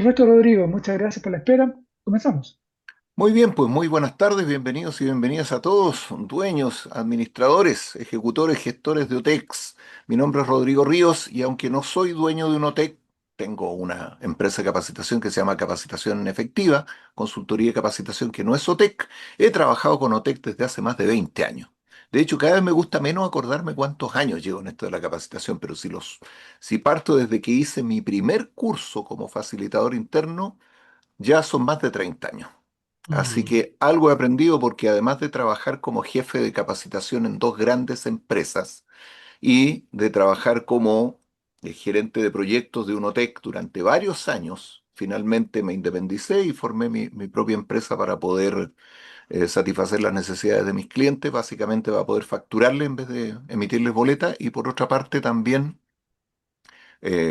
Perfecto, Rodrigo. Muchas gracias por la espera. Comenzamos. Muy bien, pues muy buenas tardes, bienvenidos y bienvenidas a todos, dueños, administradores, ejecutores, gestores de OTEX. Mi nombre es Rodrigo Ríos y aunque no soy dueño de un OTEC, tengo una empresa de capacitación que se llama Capacitación Efectiva, consultoría de capacitación que no es OTEC. He trabajado con OTEC desde hace más de 20 años. De hecho, cada vez me gusta menos acordarme cuántos años llevo en esto de la capacitación, pero si parto desde que hice mi primer curso como facilitador interno, ya son más de 30 años. Así Mm. que algo he aprendido porque además de trabajar como jefe de capacitación en dos grandes empresas y de trabajar como gerente de proyectos de Unotec durante varios años, finalmente me independicé y formé mi propia empresa para poder satisfacer las necesidades de mis clientes, básicamente para poder facturarles en vez de emitirles boletas y por otra parte también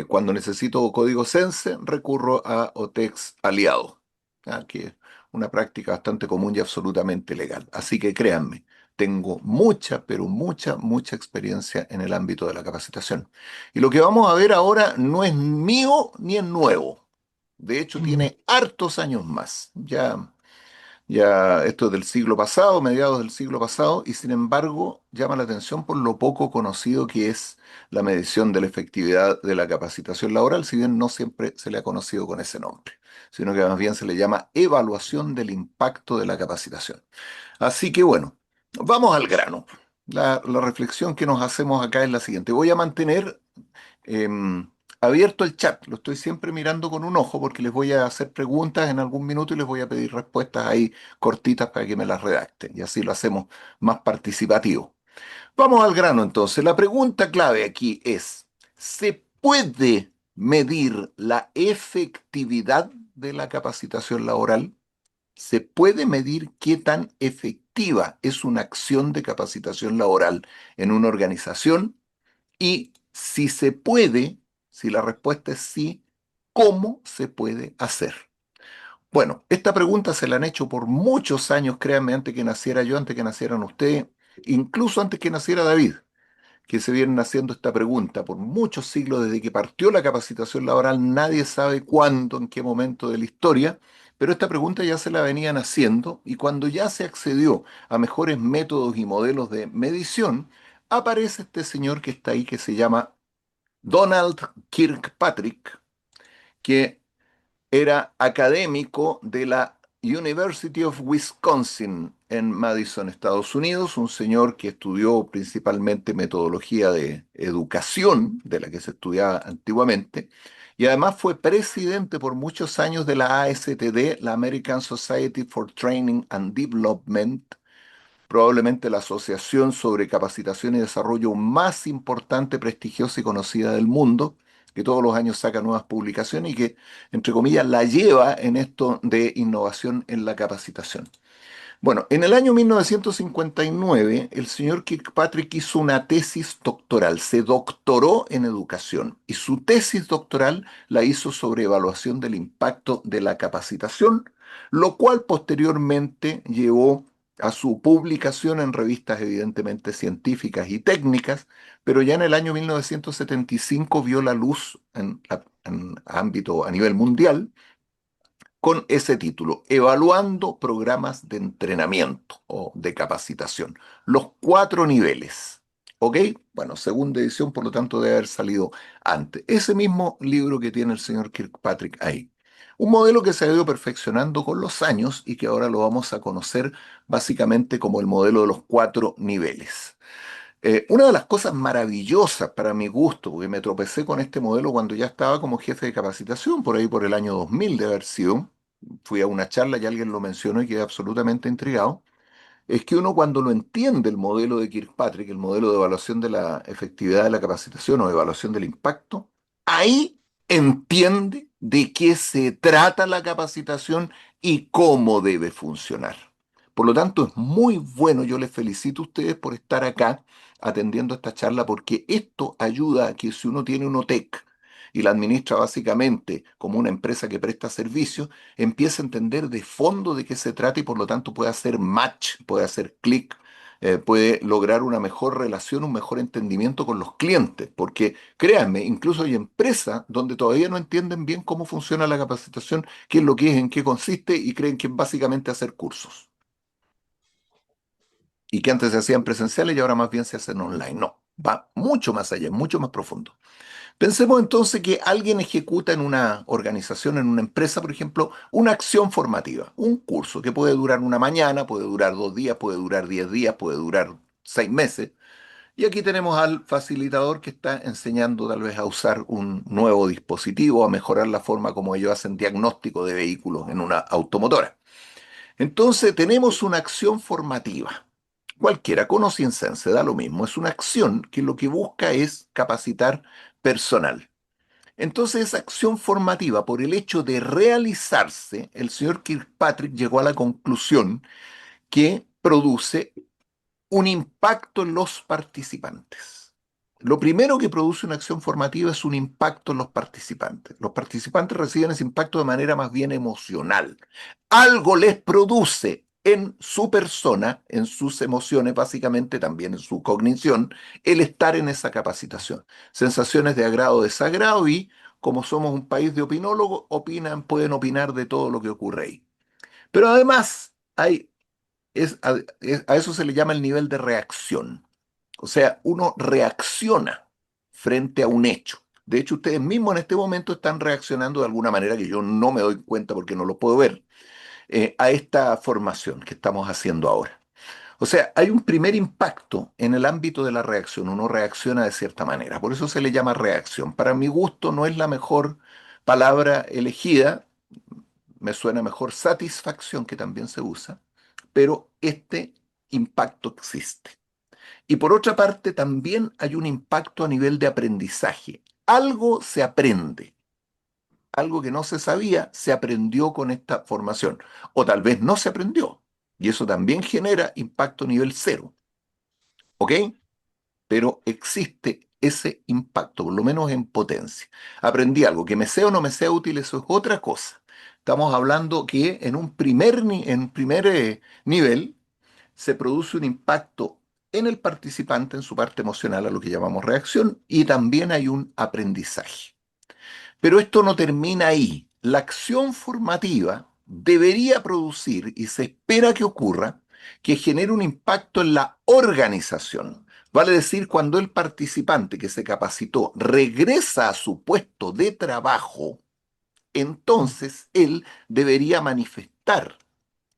cuando necesito código Sense, recurro a OTEX aliado, ¿ya? Que es una práctica bastante común y absolutamente legal. Así que créanme, tengo mucha, pero mucha experiencia en el ámbito de la capacitación. Y lo que vamos a ver ahora no es mío ni es nuevo. De hecho, Mm. tiene hartos años más. Ya esto es del siglo pasado, mediados del siglo pasado, y sin embargo llama la atención por lo poco conocido que es la medición de la efectividad de la capacitación laboral, si bien no siempre se le ha conocido con ese nombre, sino que más bien se le llama evaluación del impacto de la capacitación. Así que bueno, vamos al grano. La reflexión que nos hacemos acá es la siguiente. Voy a mantener abierto el chat. Lo estoy siempre mirando con un ojo porque les voy a hacer preguntas en algún minuto y les voy a pedir respuestas ahí cortitas para que me las redacten. Y así lo hacemos más participativo. Vamos al grano entonces. La pregunta clave aquí es, ¿se puede medir la efectividad de la capacitación laboral? ¿Se puede medir qué tan efectiva es una acción de capacitación laboral en una organización? Y si se puede, si la respuesta es sí, ¿cómo se puede hacer? Bueno, esta pregunta se la han hecho por muchos años, créanme, antes que naciera yo, antes que nacieran ustedes, incluso antes que naciera David, que se vienen haciendo esta pregunta por muchos siglos desde que partió la capacitación laboral. Nadie sabe cuándo, en qué momento de la historia, pero esta pregunta ya se la venían haciendo y cuando ya se accedió a mejores métodos y modelos de medición, aparece este señor que está ahí que se llama Donald Kirkpatrick, que era académico de la University of Wisconsin en Madison, Estados Unidos, un señor que estudió principalmente metodología de educación, de la que se estudiaba antiguamente, y además fue presidente por muchos años de la ASTD, la American Society for Training and Development, probablemente la asociación sobre capacitación y desarrollo más importante, prestigiosa y conocida del mundo, que todos los años saca nuevas publicaciones y que, entre comillas, la lleva en esto de innovación en la capacitación. Bueno, en el año 1959, el señor Kirkpatrick hizo una tesis doctoral, se doctoró en educación y su tesis doctoral la hizo sobre evaluación del impacto de la capacitación, lo cual posteriormente llevó a su publicación en revistas evidentemente científicas y técnicas, pero ya en el año 1975 vio la luz en ámbito a nivel mundial con ese título, Evaluando programas de entrenamiento o de capacitación. Los cuatro niveles. ¿Ok? Bueno, segunda edición, por lo tanto, debe haber salido antes. Ese mismo libro que tiene el señor Kirkpatrick ahí. Un modelo que se ha ido perfeccionando con los años y que ahora lo vamos a conocer básicamente como el modelo de los cuatro niveles. Una de las cosas maravillosas para mi gusto, porque me tropecé con este modelo cuando ya estaba como jefe de capacitación, por ahí por el año 2000 de haber sido, fui a una charla y alguien lo mencionó y quedé absolutamente intrigado, es que uno cuando lo entiende el modelo de Kirkpatrick, el modelo de evaluación de la efectividad de la capacitación o evaluación del impacto, ahí entiende de qué se trata la capacitación y cómo debe funcionar. Por lo tanto, es muy bueno, yo les felicito a ustedes por estar acá atendiendo esta charla, porque esto ayuda a que si uno tiene un OTEC y la administra básicamente como una empresa que presta servicios, empieza a entender de fondo de qué se trata y por lo tanto puede hacer match, puede hacer clic puede lograr una mejor relación, un mejor entendimiento con los clientes, porque créanme, incluso hay empresas donde todavía no entienden bien cómo funciona la capacitación, qué es lo que es, en qué consiste y creen que es básicamente hacer cursos. Y que antes se hacían presenciales y ahora más bien se hacen online. No, va mucho más allá, mucho más profundo. Pensemos entonces que alguien ejecuta en una organización, en una empresa, por ejemplo, una acción formativa, un curso que puede durar una mañana, puede durar 2 días, puede durar 10 días, puede durar 6 meses. Y aquí tenemos al facilitador que está enseñando tal vez a usar un nuevo dispositivo, a mejorar la forma como ellos hacen diagnóstico de vehículos en una automotora. Entonces tenemos una acción formativa. Cualquiera, con o sin sense, da lo mismo. Es una acción que lo que busca es capacitar personal. Entonces, esa acción formativa, por el hecho de realizarse, el señor Kirkpatrick llegó a la conclusión que produce un impacto en los participantes. Lo primero que produce una acción formativa es un impacto en los participantes. Los participantes reciben ese impacto de manera más bien emocional. Algo les produce en su persona, en sus emociones, básicamente también en su cognición, el estar en esa capacitación. Sensaciones de agrado o desagrado y, como somos un país de opinólogos, pueden opinar de todo lo que ocurre ahí. Pero además hay a eso se le llama el nivel de reacción. O sea, uno reacciona frente a un hecho. De hecho, ustedes mismos en este momento están reaccionando de alguna manera que yo no me doy cuenta porque no lo puedo ver, a esta formación que estamos haciendo ahora. O sea, hay un primer impacto en el ámbito de la reacción. Uno reacciona de cierta manera. Por eso se le llama reacción. Para mi gusto no es la mejor palabra elegida, me suena mejor satisfacción, que también se usa, pero este impacto existe. Y por otra parte, también hay un impacto a nivel de aprendizaje. Algo se aprende, algo que no se sabía, se aprendió con esta formación. O tal vez no se aprendió. Y eso también genera impacto a nivel cero. ¿Ok? Pero existe ese impacto, por lo menos en potencia. Aprendí algo, que me sea o no me sea útil, eso es otra cosa. Estamos hablando que en un primer nivel se produce un impacto en el participante, en su parte emocional, a lo que llamamos reacción, y también hay un aprendizaje. Pero esto no termina ahí. La acción formativa debería producir, y se espera que ocurra, que genere un impacto en la organización. Vale decir, cuando el participante que se capacitó regresa a su puesto de trabajo, Mm. entonces él debería manifestar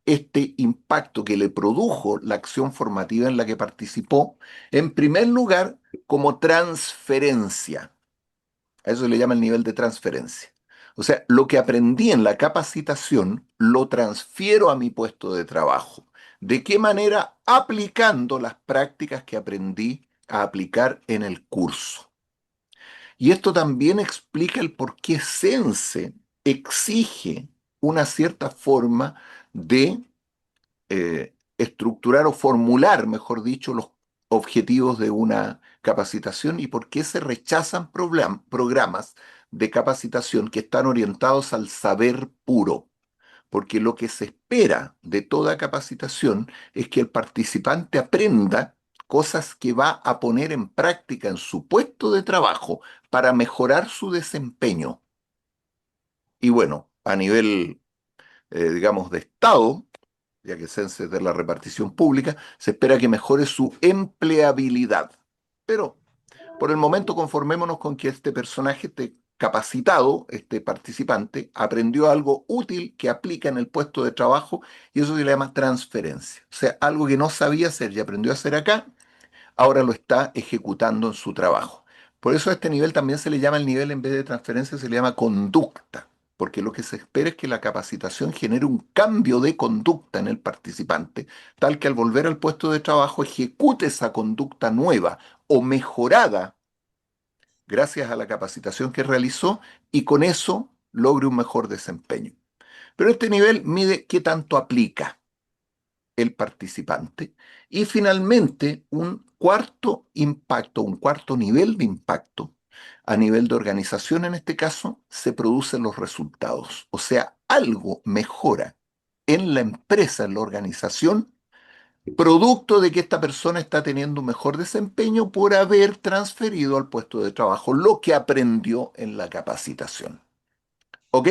este impacto que le produjo la acción formativa en la que participó, en primer lugar, como transferencia. A eso se le llama el nivel de transferencia. O sea, lo que aprendí en la capacitación lo transfiero a mi puesto de trabajo. ¿De qué manera? Aplicando las prácticas que aprendí a aplicar en el curso. Y esto también explica el por qué Sense exige una cierta forma de estructurar o formular, mejor dicho, los objetivos de una capacitación y por qué se rechazan programas de capacitación que están orientados al saber puro. Porque lo que se espera de toda capacitación es que el participante aprenda cosas que va a poner en práctica en su puesto de trabajo para mejorar su desempeño. Y bueno, a nivel, digamos, de Estado, ya que Sense es de la repartición pública, se espera que mejore su empleabilidad. Pero por el momento conformémonos con que este personaje, este capacitado, este participante, aprendió algo útil que aplica en el puesto de trabajo y eso se le llama transferencia. O sea, algo que no sabía hacer y aprendió a hacer acá, ahora lo está ejecutando en su trabajo. Por eso a este nivel también se le llama el nivel, en vez de transferencia, se le llama conducta, porque lo que se espera es que la capacitación genere un cambio de conducta en el participante, tal que al volver al puesto de trabajo ejecute esa conducta nueva o mejorada gracias a la capacitación que realizó y con eso logre un mejor desempeño. Pero este nivel mide qué tanto aplica el participante. Y finalmente, un cuarto impacto, un cuarto nivel de impacto, a nivel de organización en este caso, se producen los resultados. O sea, algo mejora en la empresa, en la organización, producto de que esta persona está teniendo un mejor desempeño por haber transferido al puesto de trabajo lo que aprendió en la capacitación. ¿Ok?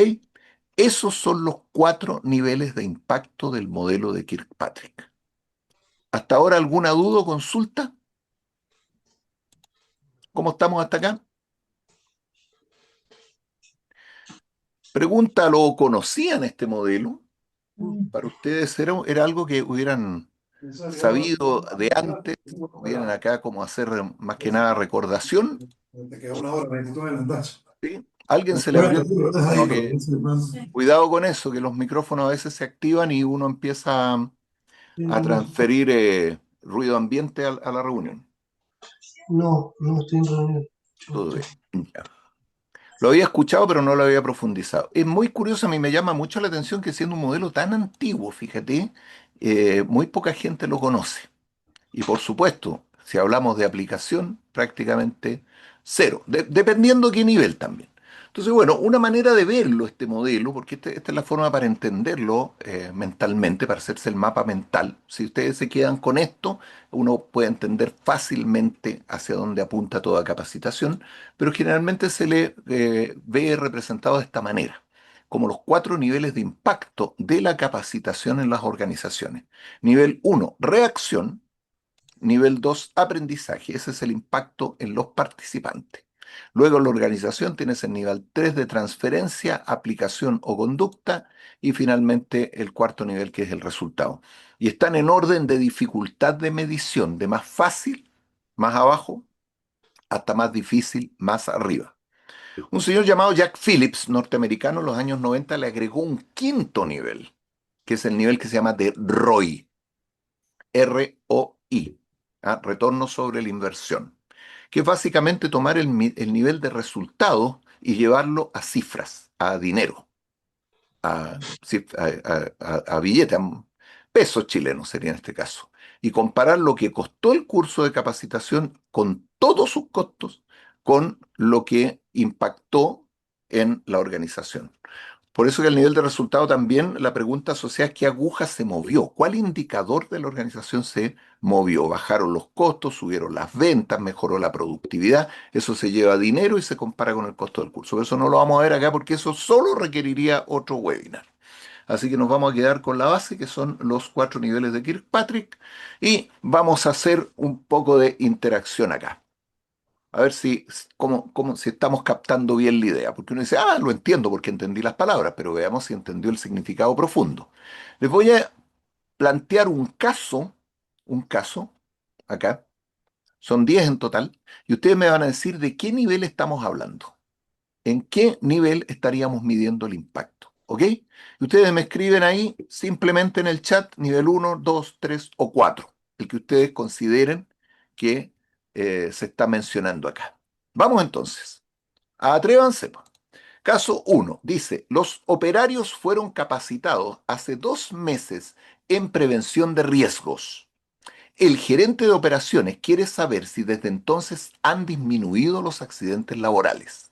Esos son los cuatro niveles de impacto del modelo de Kirkpatrick. ¿Hasta ahora alguna duda o consulta? ¿Cómo estamos hasta acá? Pregunta, ¿lo conocían este modelo? ¿Para ustedes era algo que hubieran sabido de antes? ¿Hubieran acá como hacer más que nada recordación? Te queda una hora, 22 en el dash. ¿Sí? ¿Alguien se le Bueno, abrió el lo dejas ahí, micrófono? pero Que, no sé, más. cuidado con eso, que los micrófonos a veces se activan y uno empieza Sí, a no, transferir ruido ambiente a la reunión. no estoy en reunión. Todo bien. Ya. Lo había escuchado, pero no lo había profundizado. Es muy curioso, a mí me llama mucho la atención que siendo un modelo tan antiguo, fíjate, muy poca gente lo conoce. Y por supuesto, si hablamos de aplicación, prácticamente cero, dependiendo qué nivel también. Entonces, bueno, una manera de verlo este modelo, porque esta es la forma para entenderlo mentalmente, para hacerse el mapa mental. Si ustedes se quedan con esto, uno puede entender fácilmente hacia dónde apunta toda capacitación, pero generalmente se le ve representado de esta manera, como los cuatro niveles de impacto de la capacitación en las organizaciones. Nivel uno, reacción. Nivel 2, aprendizaje. Ese es el impacto en los participantes. Luego, la organización tienes el nivel 3 de transferencia, aplicación o conducta. Y finalmente, el cuarto nivel, que es el resultado. Y están en orden de dificultad de medición, de más fácil, más abajo, hasta más difícil, más arriba. Un señor llamado Jack Phillips, norteamericano, en los años 90 le agregó un quinto nivel, que es el nivel que se llama de ROI. ROI, retorno sobre la inversión, que es básicamente tomar el nivel de resultado y llevarlo a cifras, a dinero, a billete, a pesos chilenos sería en este caso, y comparar lo que costó el curso de capacitación con todos sus costos con lo que impactó en la organización. Por eso que el nivel de resultado también, la pregunta asociada es qué aguja se movió, cuál indicador de la organización se movió. Bajaron los costos, subieron las ventas, mejoró la productividad. Eso se lleva dinero y se compara con el costo del curso. Pero eso no lo vamos a ver acá porque eso solo requeriría otro webinar. Así que nos vamos a quedar con la base, que son los cuatro niveles de Kirkpatrick, y vamos a hacer un poco de interacción acá. A ver si estamos captando bien la idea. Porque uno dice, lo entiendo porque entendí las palabras, pero veamos si entendió el significado profundo. Les voy a plantear un caso, acá, son 10 en total, y ustedes me van a decir de qué nivel estamos hablando. ¿En qué nivel estaríamos midiendo el impacto? ¿Ok? Y ustedes me escriben ahí simplemente en el chat nivel uno, 2, 3 o 4, el que ustedes consideren que se está mencionando acá. Vamos entonces. Atrévanse, po. Caso uno dice, los operarios fueron capacitados hace 2 meses en prevención de riesgos. El gerente de operaciones quiere saber si desde entonces han disminuido los accidentes laborales.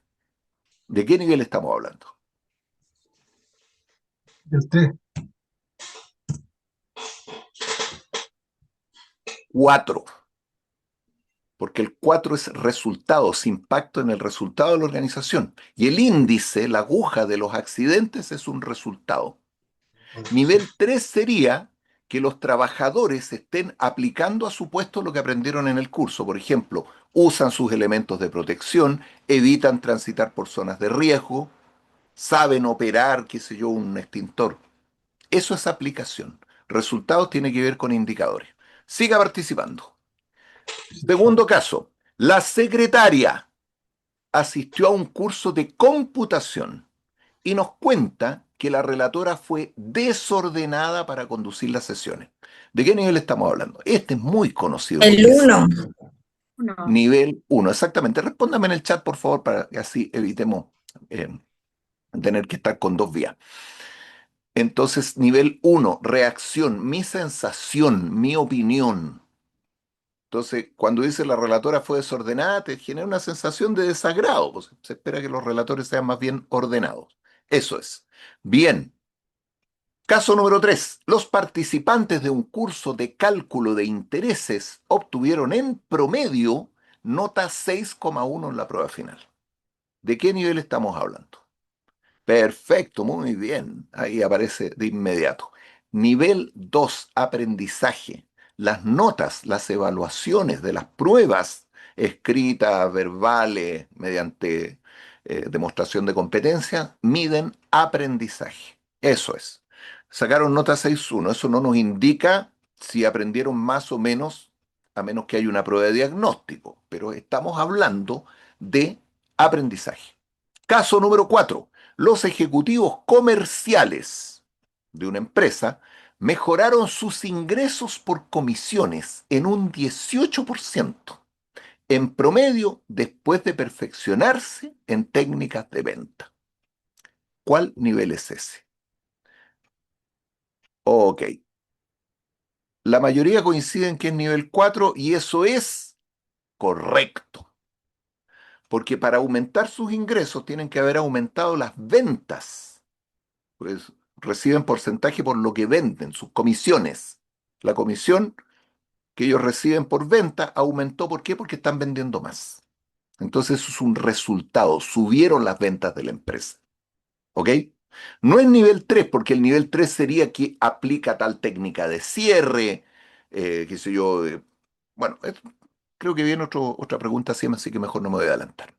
¿De qué nivel estamos hablando? El 3. 4, porque el 4 es resultados, impacto en el resultado de la organización. Y el índice, la aguja de los accidentes es un resultado. Nivel 3 sería que los trabajadores estén aplicando a su puesto lo que aprendieron en el curso. Por ejemplo, usan sus elementos de protección, evitan transitar por zonas de riesgo, saben operar, qué sé yo, un extintor. Eso es aplicación. Resultados tiene que ver con indicadores. Siga participando. Segundo caso, la secretaria asistió a un curso de computación y nos cuenta que la relatora fue desordenada para conducir las sesiones. ¿De qué nivel estamos hablando? Este es muy conocido El porque es uno. nivel uno. Exactamente. Respóndame en el chat, por favor, para que así evitemos eh, tener que estar con dos vías. Entonces, nivel uno, reacción, mi sensación, mi opinión. Entonces, cuando dice la relatora fue desordenada, te genera una sensación de desagrado. Pues, se espera que los relatores sean más bien ordenados. Eso es. Bien. Caso número 3. Los participantes de un curso de cálculo de intereses obtuvieron en promedio nota 6,1 en la prueba final. ¿De qué nivel estamos hablando? Perfecto, muy bien. Ahí aparece de inmediato. Nivel 2, aprendizaje. Las notas, las evaluaciones de las pruebas escritas, verbales, mediante demostración de competencia, miden aprendizaje. Eso es. Sacaron nota 6,1. Eso no nos indica si aprendieron más o menos, a menos que haya una prueba de diagnóstico, pero estamos hablando de aprendizaje. Caso número 4. Los ejecutivos comerciales de una empresa mejoraron sus ingresos por comisiones en un 18% en promedio después de perfeccionarse en técnicas de venta. ¿Cuál nivel es ese? Ok. La mayoría coinciden que es nivel 4 y eso es correcto, porque para aumentar sus ingresos tienen que haber aumentado las ventas, pues reciben porcentaje por lo que venden, sus comisiones. La comisión que ellos reciben por venta aumentó. ¿Por qué? Porque están vendiendo más. Entonces eso es un resultado. Subieron las ventas de la empresa. ¿Ok? No es nivel 3 porque el nivel 3 sería que aplica tal técnica de cierre, qué sé yo. Bueno, creo que viene otra pregunta así que mejor no me voy a adelantar.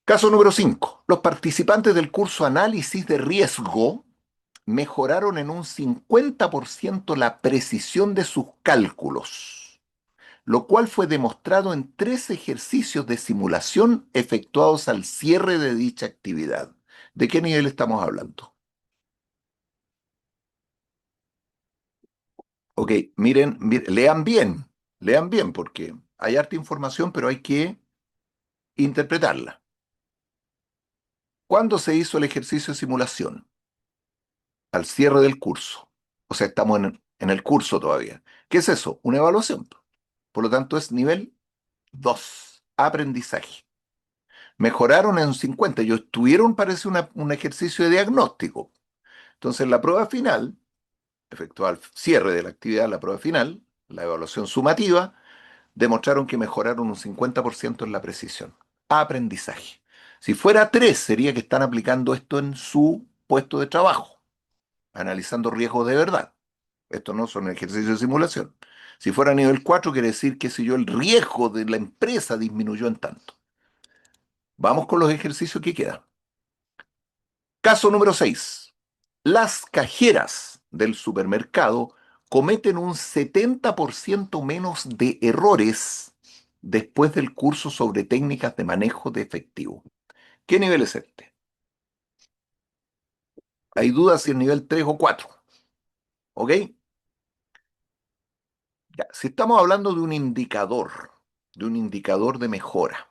Caso número 5. Los participantes del curso Análisis de Riesgo mejoraron en un 50% la precisión de sus cálculos, lo cual fue demostrado en 3 ejercicios de simulación efectuados al cierre de dicha actividad. ¿De qué nivel estamos hablando? Ok, lean bien, porque hay harta información, pero hay que interpretarla. ¿Cuándo se hizo el ejercicio de simulación? Al cierre del curso. O sea, estamos en el curso todavía. ¿Qué es eso? Una evaluación. Por lo tanto, es nivel 2, aprendizaje. Mejoraron en 50. Ellos tuvieron, parece, un ejercicio de diagnóstico. Entonces, la prueba final, efectuada al cierre de la actividad, la prueba final, la evaluación sumativa, demostraron que mejoraron un 50% en la precisión. Aprendizaje. Si fuera 3, sería que están aplicando esto en su puesto de trabajo, analizando riesgos de verdad. Esto no son ejercicios de simulación. Si fuera nivel 4, quiere decir que si yo el riesgo de la empresa disminuyó en tanto. Vamos con los ejercicios que quedan. Caso número 6. Las cajeras del supermercado cometen un 70% menos de errores después del curso sobre técnicas de manejo de efectivo. ¿Qué nivel es este? Hay dudas si es nivel 3 o 4. ¿Ok? Ya, si estamos hablando de un indicador de mejora,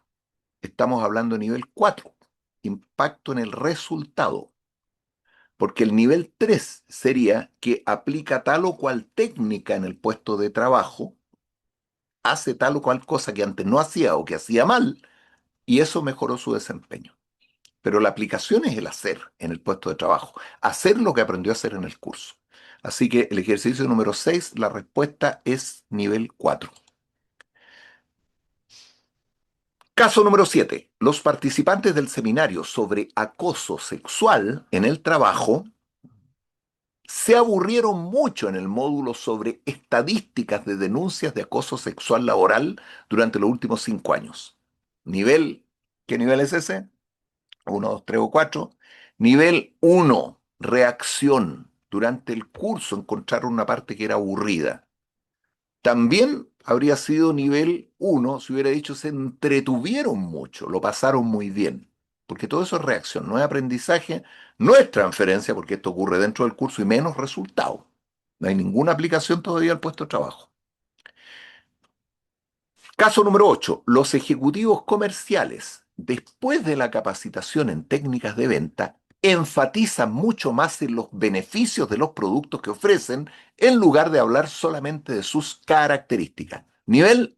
estamos hablando de nivel 4, impacto en el resultado. Porque el nivel 3 sería que aplica tal o cual técnica en el puesto de trabajo, hace tal o cual cosa que antes no hacía o que hacía mal, y eso mejoró su desempeño. Pero la aplicación es el hacer en el puesto de trabajo, hacer lo que aprendió a hacer en el curso. Así que el ejercicio número 6, la respuesta es nivel 4. Caso número 7. Los participantes del seminario sobre acoso sexual en el trabajo se aburrieron mucho en el módulo sobre estadísticas de denuncias de acoso sexual laboral durante los últimos 5 años. Nivel, ¿qué nivel es ese? 1, 2, 3 o 4. Nivel 1, reacción. Durante el curso encontraron una parte que era aburrida. También habría sido nivel 1 si hubiera dicho se entretuvieron mucho, lo pasaron muy bien. Porque todo eso es reacción, no es aprendizaje, no es transferencia, porque esto ocurre dentro del curso y menos resultado. No hay ninguna aplicación todavía al puesto de trabajo. Caso número 8. Los ejecutivos comerciales, después de la capacitación en técnicas de venta, enfatizan mucho más en los beneficios de los productos que ofrecen en lugar de hablar solamente de sus características. Nivel,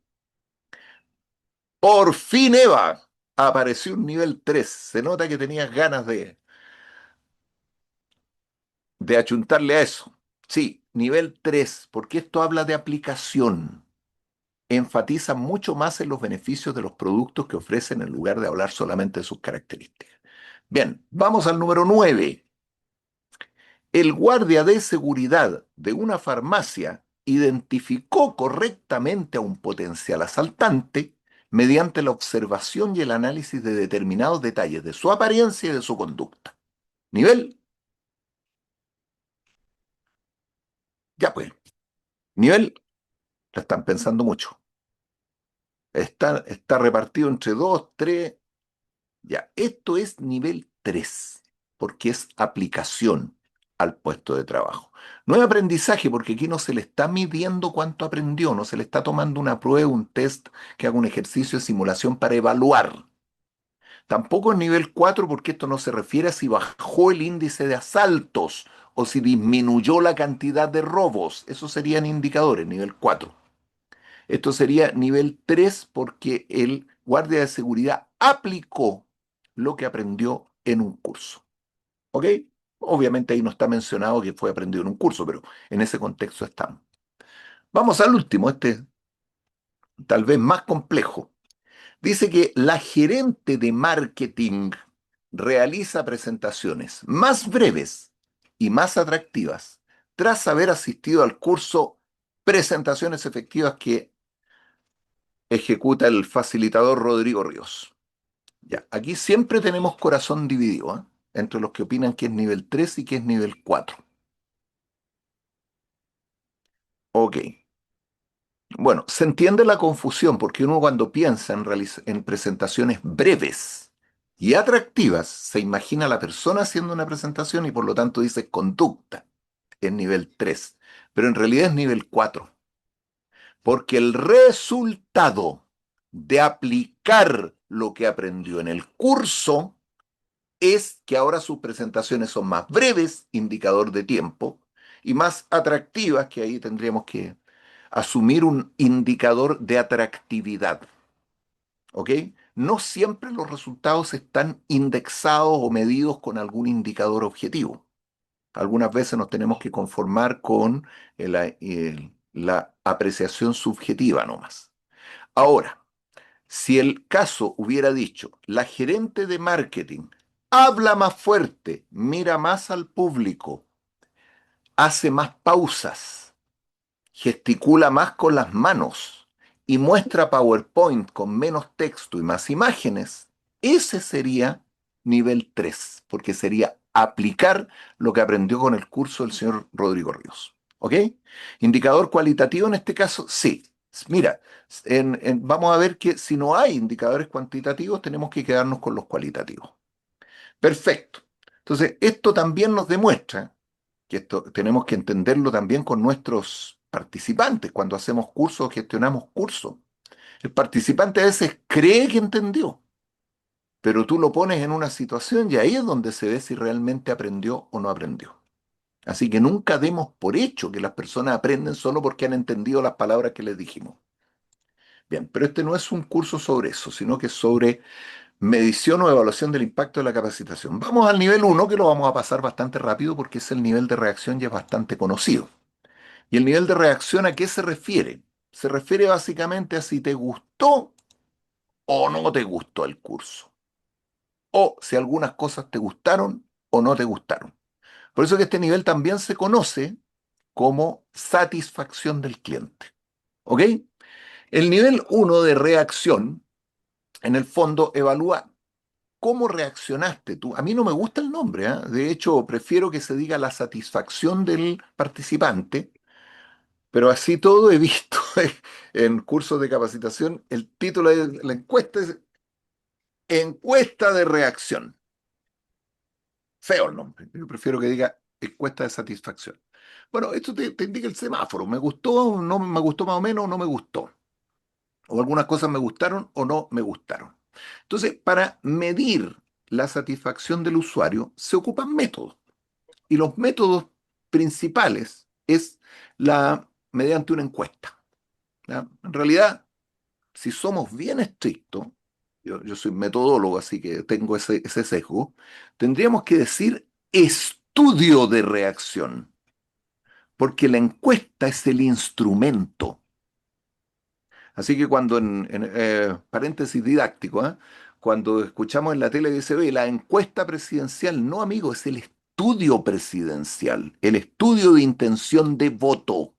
por fin Eva, apareció un nivel 3. Se nota que tenías ganas de... de achuntarle a eso. Sí, nivel 3, porque esto habla de aplicación. Enfatiza mucho más en los beneficios de los productos que ofrecen en lugar de hablar solamente de sus características. Bien, vamos al número 9. El guardia de seguridad de una farmacia identificó correctamente a un potencial asaltante mediante la observación y el análisis de determinados detalles de su apariencia y de su conducta. Nivel, ya pues, nivel, la están pensando mucho. Está repartido entre 2, 3. Ya, esto es nivel 3 porque es aplicación al puesto de trabajo. No es aprendizaje, porque aquí no se le está midiendo cuánto aprendió, no se le está tomando una prueba, un test que haga un ejercicio de simulación para evaluar. Tampoco es nivel 4 porque esto no se refiere a si bajó el índice de asaltos o si disminuyó la cantidad de robos. Esos serían indicadores, nivel 4. Esto sería nivel 3 porque el guardia de seguridad aplicó lo que aprendió en un curso. ¿Ok? Obviamente ahí no está mencionado que fue aprendido en un curso, pero en ese contexto estamos. Vamos al último, este tal vez más complejo. Dice que la gerente de marketing realiza presentaciones más breves y más atractivas tras haber asistido al curso Presentaciones Efectivas que ejecuta el facilitador Rodrigo Ríos. Ya, aquí siempre tenemos corazón dividido, ¿eh? Entre los que opinan que es nivel 3 y que es nivel 4. Ok. Bueno, se entiende la confusión porque uno cuando piensa en presentaciones breves y atractivas, se imagina a la persona haciendo una presentación y por lo tanto dice conducta en nivel 3, pero en realidad es nivel 4, porque el resultado de aplicar lo que aprendió en el curso es que ahora sus presentaciones son más breves, indicador de tiempo, y más atractivas, que ahí tendríamos que asumir un indicador de atractividad. ¿Ok? No siempre los resultados están indexados o medidos con algún indicador objetivo. Algunas veces nos tenemos que conformar con la apreciación subjetiva nomás. Ahora, si el caso hubiera dicho, la gerente de marketing habla más fuerte, mira más al público, hace más pausas, gesticula más con las manos y muestra PowerPoint con menos texto y más imágenes, ese sería nivel 3, porque sería aplicar lo que aprendió con el curso del señor Rodrigo Ríos. ¿Ok? Indicador cualitativo en este caso, sí. Mira, vamos a ver que si no hay indicadores cuantitativos, tenemos que quedarnos con los cualitativos. Perfecto. Entonces, esto también nos demuestra que esto tenemos que entenderlo también con nuestros participantes cuando hacemos cursos o gestionamos cursos. El participante a veces cree que entendió, pero tú lo pones en una situación y ahí es donde se ve si realmente aprendió o no aprendió. Así que nunca demos por hecho que las personas aprenden solo porque han entendido las palabras que les dijimos. Bien, pero este no es un curso sobre eso, sino que es sobre medición o evaluación del impacto de la capacitación. Vamos al nivel uno, que lo vamos a pasar bastante rápido porque es el nivel de reacción y es bastante conocido. ¿Y el nivel de reacción a qué se refiere? Se refiere básicamente a si te gustó o no te gustó el curso, o si algunas cosas te gustaron o no te gustaron. Por eso que este nivel también se conoce como satisfacción del cliente. ¿Ok? El nivel uno de reacción, en el fondo, evalúa cómo reaccionaste tú. A mí no me gusta el nombre, ¿eh? De hecho, prefiero que se diga la satisfacción del participante, pero así todo he visto en cursos de capacitación, el título de la encuesta es encuesta de reacción. Feo el nombre. Yo prefiero que diga encuesta de satisfacción. Bueno, esto te indica el semáforo. ¿Me gustó? ¿No me gustó más o menos? ¿No me gustó? O algunas cosas me gustaron o no me gustaron. Entonces, para medir la satisfacción del usuario, se ocupan métodos. Y los métodos principales es mediante una encuesta. ¿Ya? En realidad, si somos bien estrictos, yo soy metodólogo, así que tengo ese sesgo, tendríamos que decir esto. estudio de reacción, porque la encuesta es el instrumento. Así que cuando paréntesis didáctico, ¿eh? Cuando escuchamos en la tele que dice, oye, la encuesta presidencial, no, amigo, es el estudio presidencial, el estudio de intención de voto.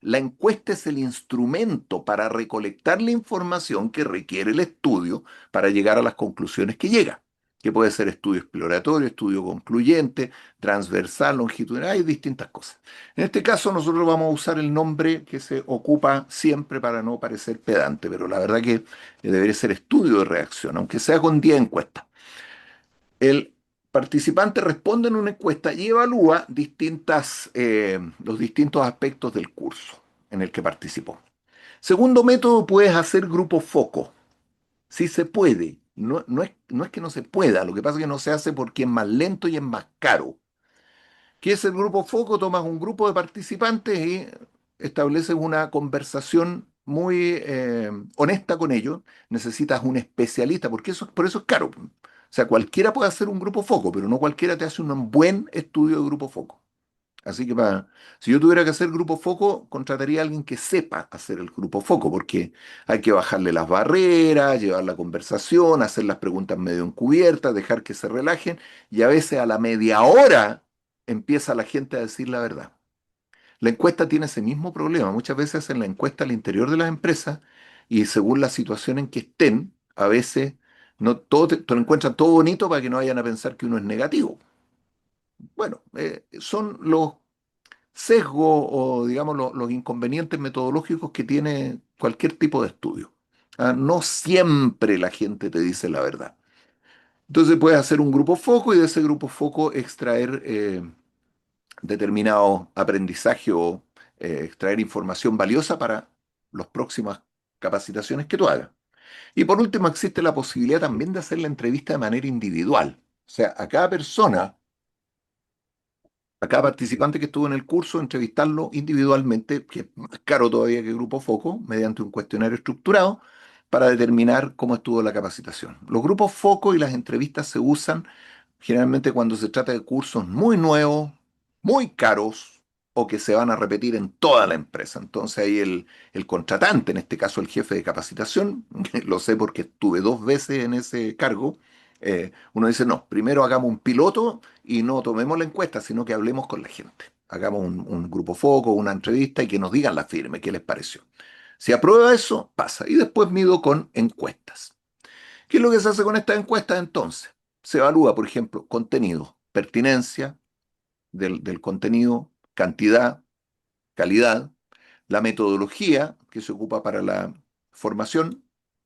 La encuesta es el instrumento para recolectar la información que requiere el estudio para llegar a las conclusiones que llega, que puede ser estudio exploratorio, estudio concluyente, transversal, longitudinal, hay distintas cosas. En este caso nosotros vamos a usar el nombre que se ocupa siempre para no parecer pedante, pero la verdad que debería ser estudio de reacción, aunque sea con 10 encuestas. El participante responde en una encuesta y evalúa los distintos aspectos del curso en el que participó. Segundo método, puedes hacer grupo foco. Sí se puede. No es que no se pueda, lo que pasa es que no se hace porque es más lento y es más caro. ¿Qué es el grupo foco? Tomas un grupo de participantes y estableces una conversación muy honesta con ellos. Necesitas un especialista, porque por eso es caro. O sea, cualquiera puede hacer un grupo foco, pero no cualquiera te hace un buen estudio de grupo foco. Así que si yo tuviera que hacer grupo foco, contrataría a alguien que sepa hacer el grupo foco, porque hay que bajarle las barreras, llevar la conversación, hacer las preguntas medio encubiertas, dejar que se relajen, y a veces a la media hora empieza la gente a decir la verdad. La encuesta tiene ese mismo problema. Muchas veces hacen la encuesta al interior de las empresas y según la situación en que estén, a veces no todo te lo encuentran todo bonito para que no vayan a pensar que uno es negativo. Bueno, son los sesgos o, digamos, los inconvenientes metodológicos que tiene cualquier tipo de estudio. No siempre la gente te dice la verdad. Entonces puedes hacer un grupo foco y de ese grupo foco extraer determinado aprendizaje o extraer información valiosa para las próximas capacitaciones que tú hagas. Y por último, existe la posibilidad también de hacer la entrevista de manera individual. O sea, a cada participante que estuvo en el curso, entrevistarlo individualmente, que es más caro todavía que Grupo Foco, mediante un cuestionario estructurado para determinar cómo estuvo la capacitación. Los grupos Foco y las entrevistas se usan generalmente cuando se trata de cursos muy nuevos, muy caros o que se van a repetir en toda la empresa. Entonces ahí el contratante, en este caso el jefe de capacitación, lo sé porque estuve 2 veces en ese cargo, uno dice, no, primero hagamos un piloto y no tomemos la encuesta, sino que hablemos con la gente. Hagamos un grupo foco, una entrevista y que nos digan la firme, qué les pareció. Si aprueba eso, pasa. Y después mido con encuestas. ¿Qué es lo que se hace con estas encuestas entonces? Se evalúa, por ejemplo, contenido, pertinencia del contenido, cantidad, calidad, la metodología que se ocupa para la formación,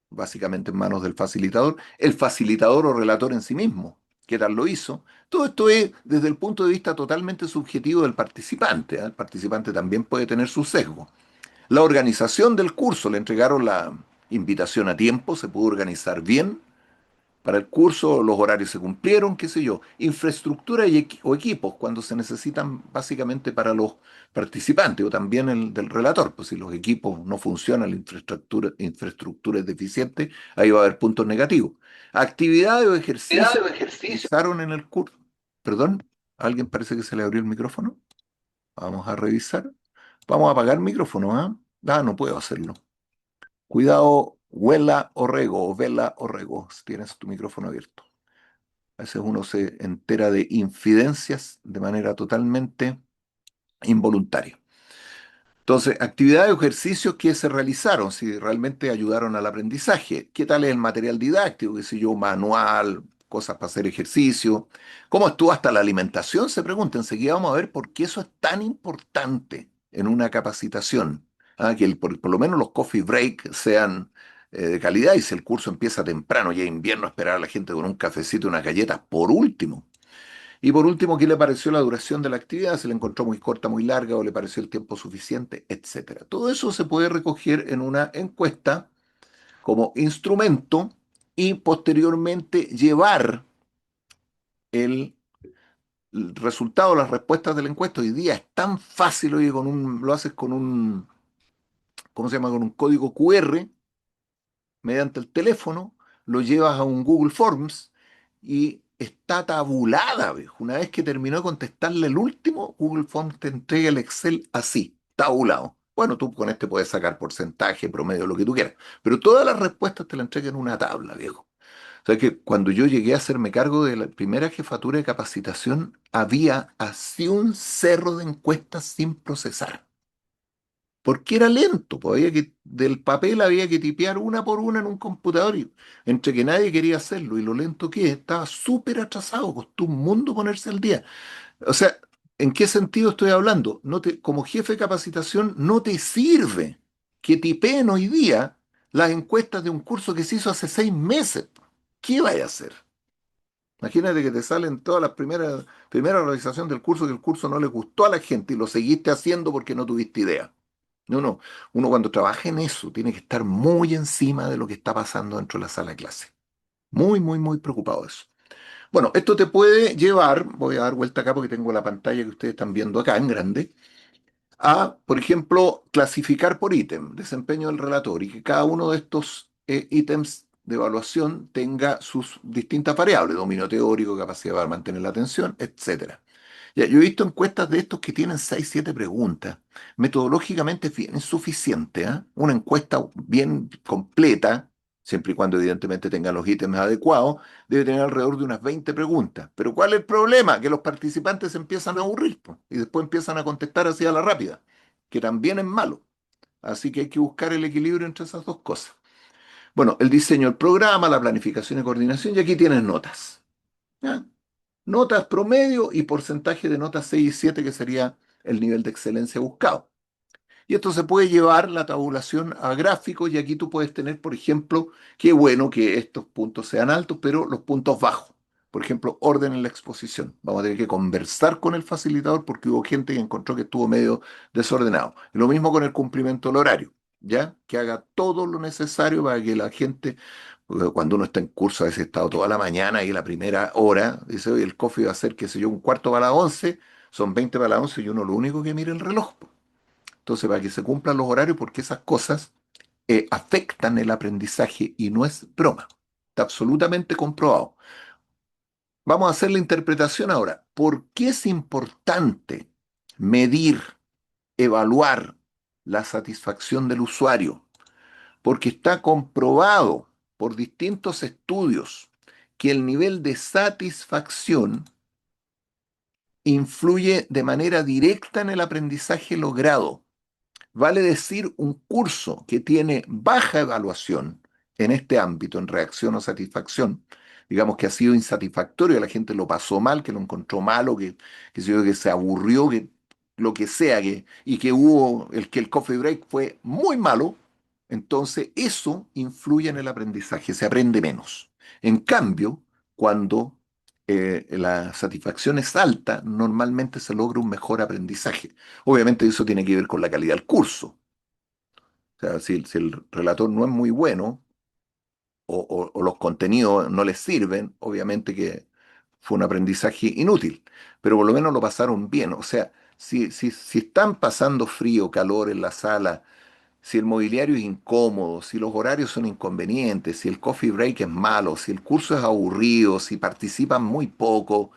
básicamente en manos del facilitador, el facilitador o relator en sí mismo, qué tal lo hizo. Todo esto es desde el punto de vista totalmente subjetivo del participante. ¿Eh? El participante también puede tener su sesgo. La organización del curso, le entregaron la invitación a tiempo, se pudo organizar bien, para el curso los horarios se cumplieron, qué sé yo, infraestructura o equipos cuando se necesitan básicamente para los participantes o también el del relator, pues si los equipos no funcionan, la infraestructura es deficiente, ahí va a haber puntos negativos. Actividades o ejercicios que realizaron en el curso. Perdón, ¿a alguien parece que se le abrió el micrófono? Vamos a revisar. Vamos a apagar el micrófono, ¿ah? Ah, no puedo hacerlo. Cuidado, huela o rego, o vela o rego, si tienes tu micrófono abierto. A veces uno se entera de infidencias de manera totalmente involuntaria. Entonces, actividades o ejercicios que se realizaron, si realmente ayudaron al aprendizaje. ¿Qué tal es el material didáctico? ¿Qué sé yo? Manual, cosas para hacer ejercicio. ¿Cómo estuvo hasta la alimentación? Se pregunta. Enseguida vamos a ver por qué eso es tan importante en una capacitación. Que por lo menos los coffee break sean de calidad y si el curso empieza temprano, ya invierno, esperar a la gente con un cafecito y unas galletas por último. Y por último, ¿qué le pareció la duración de la actividad? ¿Se le encontró muy corta, muy larga o le pareció el tiempo suficiente? Etcétera. Todo eso se puede recoger en una encuesta como instrumento y posteriormente llevar el, el resultado, las respuestas de la encuesta. Hoy día es tan fácil, oye, lo haces con ¿cómo se llama? Con un código QR mediante el teléfono, lo llevas a un Google Forms y está tabulada, viejo. Una vez que terminó de contestarle el último, Google Forms te entrega el Excel así, tabulado. Bueno, tú con este puedes sacar porcentaje, promedio, lo que tú quieras, pero todas las respuestas te las entrega en una tabla, viejo. O sea que cuando yo llegué a hacerme cargo de la primera jefatura de capacitación, había así un cerro de encuestas sin procesar. Porque era lento, pues del papel había que tipear una por una en un computador y entre que nadie quería hacerlo y lo lento que es, estaba súper atrasado, costó un mundo ponerse al día. O sea, ¿en qué sentido estoy hablando? Como jefe de capacitación no te sirve que tipeen hoy día las encuestas de un curso que se hizo hace 6 meses. ¿Qué vaya a hacer? Imagínate que te salen todas las primera realización del curso que el curso no le gustó a la gente y lo seguiste haciendo porque no tuviste idea. No, no. Uno cuando trabaja en eso tiene que estar muy encima de lo que está pasando dentro de la sala de clase. Muy, muy, muy preocupado de eso. Bueno, esto te puede llevar, voy a dar vuelta acá porque tengo la pantalla que ustedes están viendo acá en grande, a, por ejemplo, clasificar por ítem, desempeño del relator, y que cada uno de estos ítems de evaluación tenga sus distintas variables, dominio teórico, capacidad para mantener la atención, etcétera. Ya, yo he visto encuestas de estos que tienen 6 7 preguntas. Metodológicamente es bien insuficiente, ¿ah? Una encuesta bien completa, siempre y cuando evidentemente tengan los ítems adecuados, debe tener alrededor de unas 20 preguntas. Pero ¿cuál es el problema? Que los participantes se empiezan a aburrir, po, y después empiezan a contestar así a la rápida, que también es malo. Así que hay que buscar el equilibrio entre esas dos cosas. Bueno, el diseño del programa, la planificación y coordinación, y aquí tienes notas. ¿Ya? Notas promedio y porcentaje de notas 6 y 7, que sería el nivel de excelencia buscado. Y esto se puede llevar la tabulación a gráficos y aquí tú puedes tener, por ejemplo, qué bueno que estos puntos sean altos, pero los puntos bajos. Por ejemplo, orden en la exposición. Vamos a tener que conversar con el facilitador porque hubo gente que encontró que estuvo medio desordenado. Y lo mismo con el cumplimiento del horario, ¿ya? Que haga todo lo necesario para que la gente, cuando uno está en curso, a veces está toda la mañana y la primera hora, dice, oye, el coffee va a ser, qué sé yo, un cuarto para las 11, son 20 para las 11 y uno lo único que mira el reloj. Entonces, para que se cumplan los horarios, porque esas cosas afectan el aprendizaje y no es broma. Está absolutamente comprobado. Vamos a hacer la interpretación ahora. ¿Por qué es importante medir, evaluar la satisfacción del usuario? Porque está comprobado por distintos estudios que el nivel de satisfacción influye de manera directa en el aprendizaje logrado. Vale decir, un curso que tiene baja evaluación en este ámbito, en reacción o satisfacción, digamos que ha sido insatisfactorio, la gente lo pasó mal, que lo encontró malo, que se aburrió, que lo que sea, y que que el coffee break fue muy malo, entonces eso influye en el aprendizaje, se aprende menos. En cambio, cuando la satisfacción es alta, normalmente se logra un mejor aprendizaje. Obviamente eso tiene que ver con la calidad del curso. O sea, si el relator no es muy bueno o los contenidos no les sirven, obviamente que fue un aprendizaje inútil, pero por lo menos lo pasaron bien. O sea, si están pasando frío, calor en la sala, si el mobiliario es incómodo, si los horarios son inconvenientes, si el coffee break es malo, si el curso es aburrido, si participan muy poco,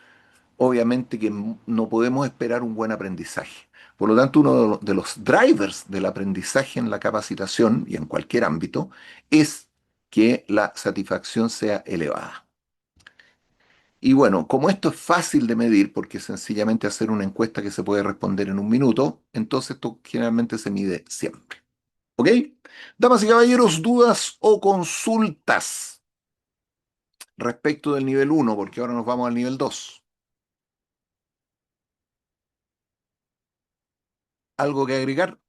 obviamente que no podemos esperar un buen aprendizaje. Por lo tanto, uno de los drivers del aprendizaje en la capacitación y en cualquier ámbito es que la satisfacción sea elevada. Y bueno, como esto es fácil de medir, porque es sencillamente hacer una encuesta que se puede responder en un minuto, entonces esto generalmente se mide siempre. ¿Ok? Damas y caballeros, dudas o consultas respecto del nivel uno, porque ahora nos vamos al nivel 2. ¿Algo que agregar?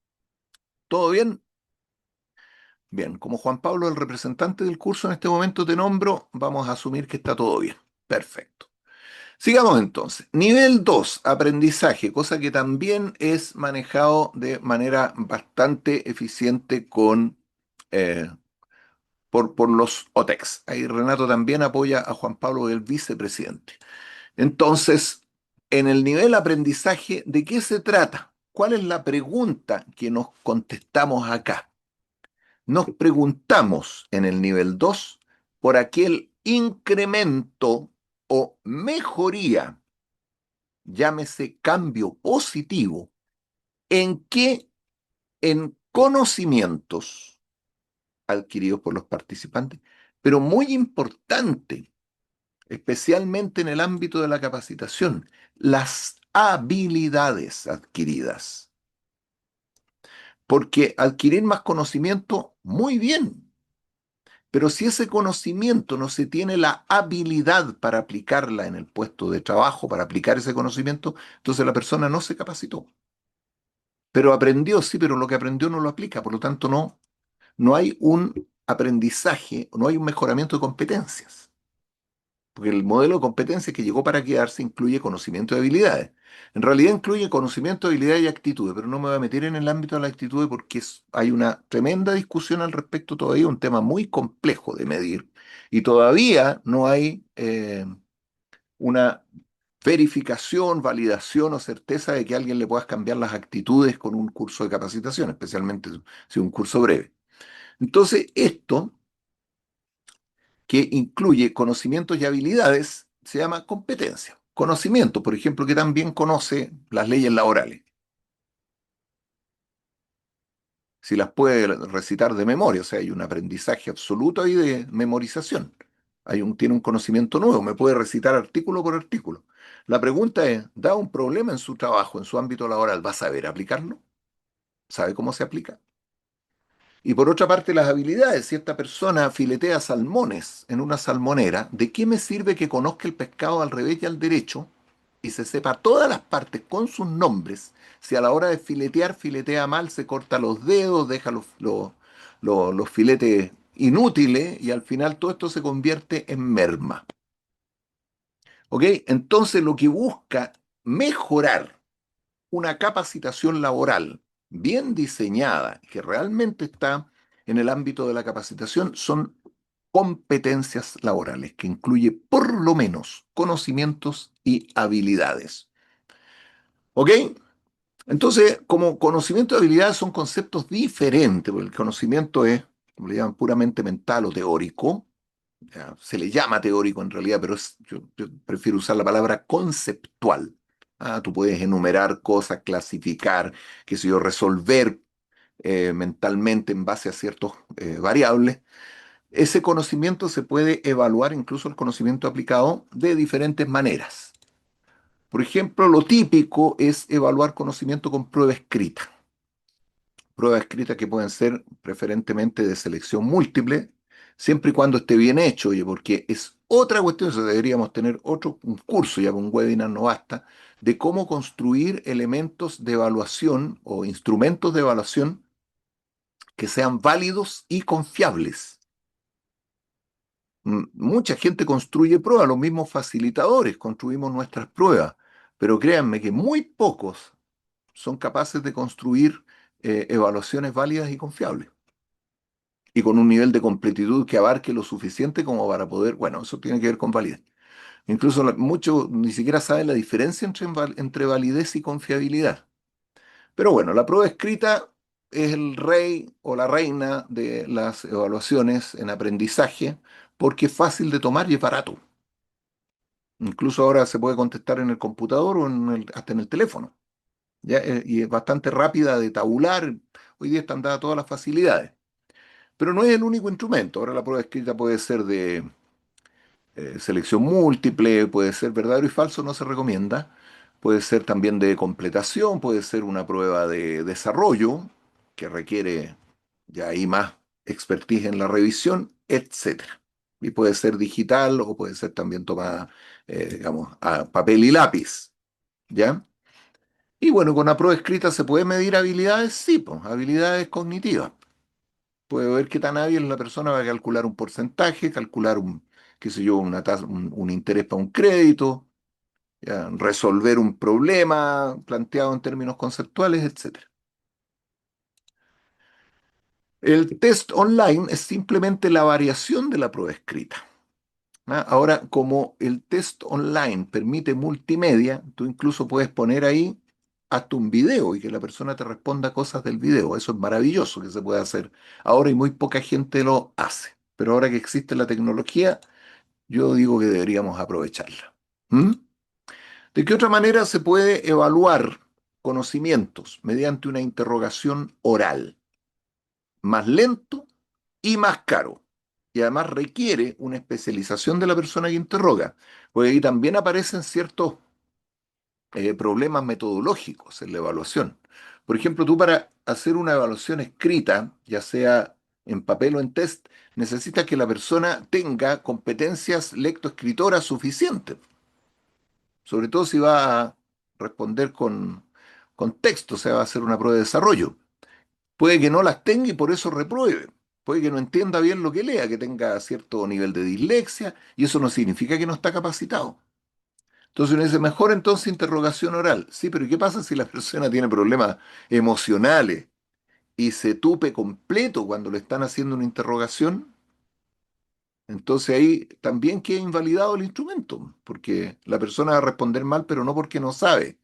¿Todo bien? Bien, como Juan Pablo, el representante del curso, en este momento te nombro, vamos a asumir que está todo bien. Perfecto. Sigamos entonces. Nivel 2, aprendizaje, cosa que también es manejado de manera bastante eficiente eh, por los OTEX. Ahí Renato también apoya a Juan Pablo, el vicepresidente. Entonces, en el nivel aprendizaje, ¿de qué se trata? ¿Cuál es la pregunta que nos contestamos acá? Nos preguntamos en el nivel 2 por aquel incremento o mejoría, llámese cambio positivo, ¿en qué? En conocimientos adquiridos por los participantes, pero muy importante, especialmente en el ámbito de la capacitación, las habilidades adquiridas. Porque adquirir más conocimiento, muy bien, pero si ese conocimiento no se tiene la habilidad para aplicarla en el puesto de trabajo, para aplicar ese conocimiento, entonces la persona no se capacitó. Pero aprendió, sí, pero lo que aprendió no lo aplica, por lo tanto no hay un aprendizaje, no hay un mejoramiento de competencias. Porque el modelo de competencias que llegó para quedarse incluye conocimiento y habilidades. En realidad incluye conocimiento, habilidades y actitudes, pero no me voy a meter en el ámbito de la actitudes porque hay una tremenda discusión al respecto todavía, un tema muy complejo de medir. Y todavía no hay una verificación, validación o certeza de que a alguien le puedas cambiar las actitudes con un curso de capacitación, especialmente si es un curso breve. Entonces, esto que incluye conocimientos y habilidades, se llama competencia. Conocimiento, por ejemplo, que también conoce las leyes laborales, si las puede recitar de memoria, o sea, hay un aprendizaje absoluto ahí de memorización. Tiene un conocimiento nuevo, me puede recitar artículo por artículo. La pregunta es, ¿da un problema en su trabajo, en su ámbito laboral? ¿Va a saber aplicarlo? ¿Sabe cómo se aplica? Y por otra parte, las habilidades. Si esta persona filetea salmones en una salmonera, ¿de qué me sirve que conozca el pescado al revés y al derecho y se sepa todas las partes con sus nombres? Si a la hora de filetear, filetea mal, se corta los dedos, deja los filetes inútiles y al final todo esto se convierte en merma. ¿Ok? Entonces lo que busca mejorar una capacitación laboral bien diseñada, que realmente está en el ámbito de la capacitación, son competencias laborales, que incluye por lo menos conocimientos y habilidades. ¿Ok? Entonces, como conocimiento y habilidades son conceptos diferentes, porque el conocimiento es, como le llaman, puramente mental o teórico. Ya, se le llama teórico en realidad, pero yo prefiero usar la palabra conceptual. Tú puedes enumerar cosas, clasificar, qué sé yo, resolver mentalmente en base a ciertas variables. Ese conocimiento se puede evaluar, incluso el conocimiento aplicado, de diferentes maneras. Por ejemplo, lo típico es evaluar conocimiento con prueba escrita. Pruebas escritas que pueden ser preferentemente de selección múltiple, siempre y cuando esté bien hecho, oye, porque es otra cuestión, eso deberíamos tener un curso, ya con un webinar no basta, de cómo construir elementos de evaluación o instrumentos de evaluación que sean válidos y confiables. Mucha gente construye pruebas, los mismos facilitadores construimos nuestras pruebas, pero créanme que muy pocos son capaces de construir evaluaciones válidas y confiables y con un nivel de completitud que abarque lo suficiente como para poder, bueno, eso tiene que ver con validez. Incluso muchos ni siquiera saben la diferencia entre validez y confiabilidad. Pero bueno, la prueba escrita es el rey o la reina de las evaluaciones en aprendizaje porque es fácil de tomar y es barato. Incluso ahora se puede contestar en el computador o hasta en el teléfono. ¿Ya? Y es bastante rápida de tabular. Hoy día están dadas todas las facilidades. Pero no es el único instrumento. Ahora la prueba escrita puede ser de selección múltiple, puede ser verdadero y falso, no se recomienda. Puede ser también de completación, puede ser una prueba de desarrollo que requiere ya ahí más expertise en la revisión, etcétera. Y puede ser digital o puede ser también tomada, digamos, a papel y lápiz, ¿ya? Y bueno, con la prueba escrita se puede medir habilidades, sí, pues, habilidades cognitivas. Puede ver qué tan hábil es la persona para calcular un porcentaje, calcular qué sé yo, una tasa, un interés para un crédito, ya, resolver un problema planteado en términos conceptuales, etcétera. El test online es simplemente la variación de la prueba escrita. Ahora, como el test online permite multimedia, tú incluso puedes poner ahí hasta un video y que la persona te responda cosas del video. Eso es maravilloso que se puede hacer ahora y muy poca gente lo hace. Pero ahora que existe la tecnología, yo digo que deberíamos aprovecharla. ¿Mm? ¿De qué otra manera se puede evaluar conocimientos? Mediante una interrogación oral, más lento y más caro. Y además requiere una especialización de la persona que interroga, porque ahí también aparecen ciertos problemas metodológicos en la evaluación. Por ejemplo, tú para hacer una evaluación escrita, ya sea en papel o en test, necesitas que la persona tenga competencias lectoescritoras suficientes, sobre todo si va a responder con texto, o sea, va a hacer una prueba de desarrollo. Puede que no las tenga y por eso repruebe. Puede que no entienda bien lo que lea, que tenga cierto nivel de dislexia, y eso no significa que no está capacitado. Entonces uno dice, mejor entonces interrogación oral. Sí, pero ¿y qué pasa si la persona tiene problemas emocionales y se tupe completo cuando le están haciendo una interrogación? Entonces ahí también queda invalidado el instrumento, porque la persona va a responder mal, pero no porque no sabe.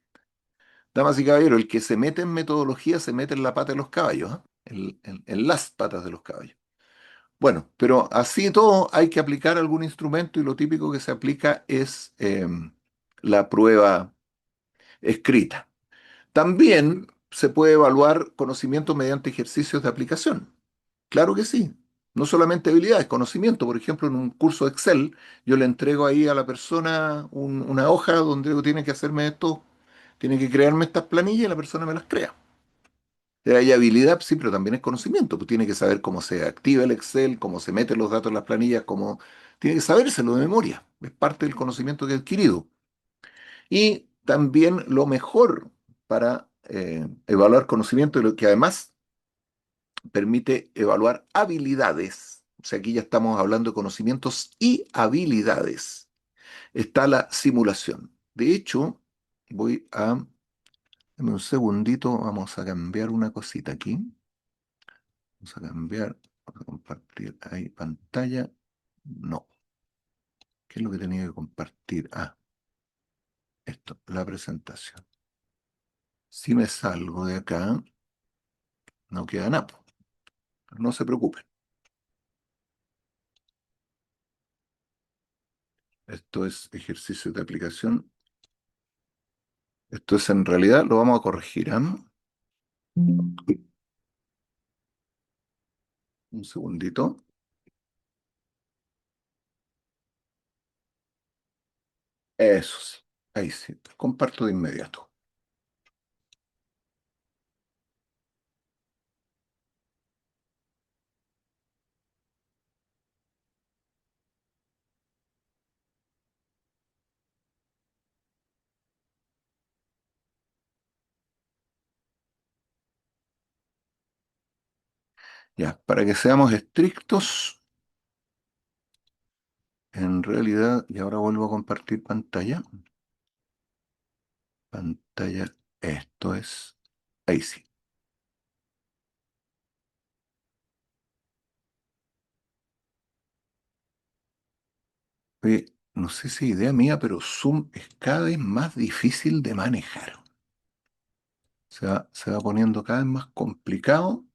Damas y caballeros, el que se mete en metodología se mete en la pata de los caballos, ¿ah? En las patas de los caballos. Bueno, pero así todo hay que aplicar algún instrumento y lo típico que se aplica es la prueba escrita. También se puede evaluar conocimiento mediante ejercicios de aplicación. Claro que sí. No solamente habilidades, conocimiento. Por ejemplo, en un curso de Excel, yo le entrego ahí a la persona una hoja donde digo, tiene que hacerme esto, tiene que crearme estas planillas y la persona me las crea. Hay habilidad, sí, pero también es conocimiento. Pues tiene que saber cómo se activa el Excel, cómo se meten los datos en las planillas, cómo... Tiene que sabérselo de memoria. Es parte del conocimiento que ha adquirido. Y también lo mejor para evaluar conocimiento, y lo que además permite evaluar habilidades. O sea, aquí ya estamos hablando de conocimientos y habilidades. Está la simulación. De hecho, voy a... Dame un segundito, vamos a cambiar una cosita aquí. Vamos a cambiar, vamos a compartir ahí pantalla. No. ¿Qué es lo que tenía que compartir? Ah, esto, la presentación. Si me salgo de acá, no queda nada. No se preocupen. Esto es ejercicio de aplicación. Esto es en realidad, lo vamos a corregir, ¿ah? Un segundito. Eso sí. Ahí sí. Comparto de inmediato. Ya, para que seamos estrictos, en realidad, y ahora vuelvo a compartir pantalla. Pantalla, esto es. Ahí sí. Oye, no sé si es idea mía, pero Zoom es cada vez más difícil de manejar. Se va poniendo cada vez más complicado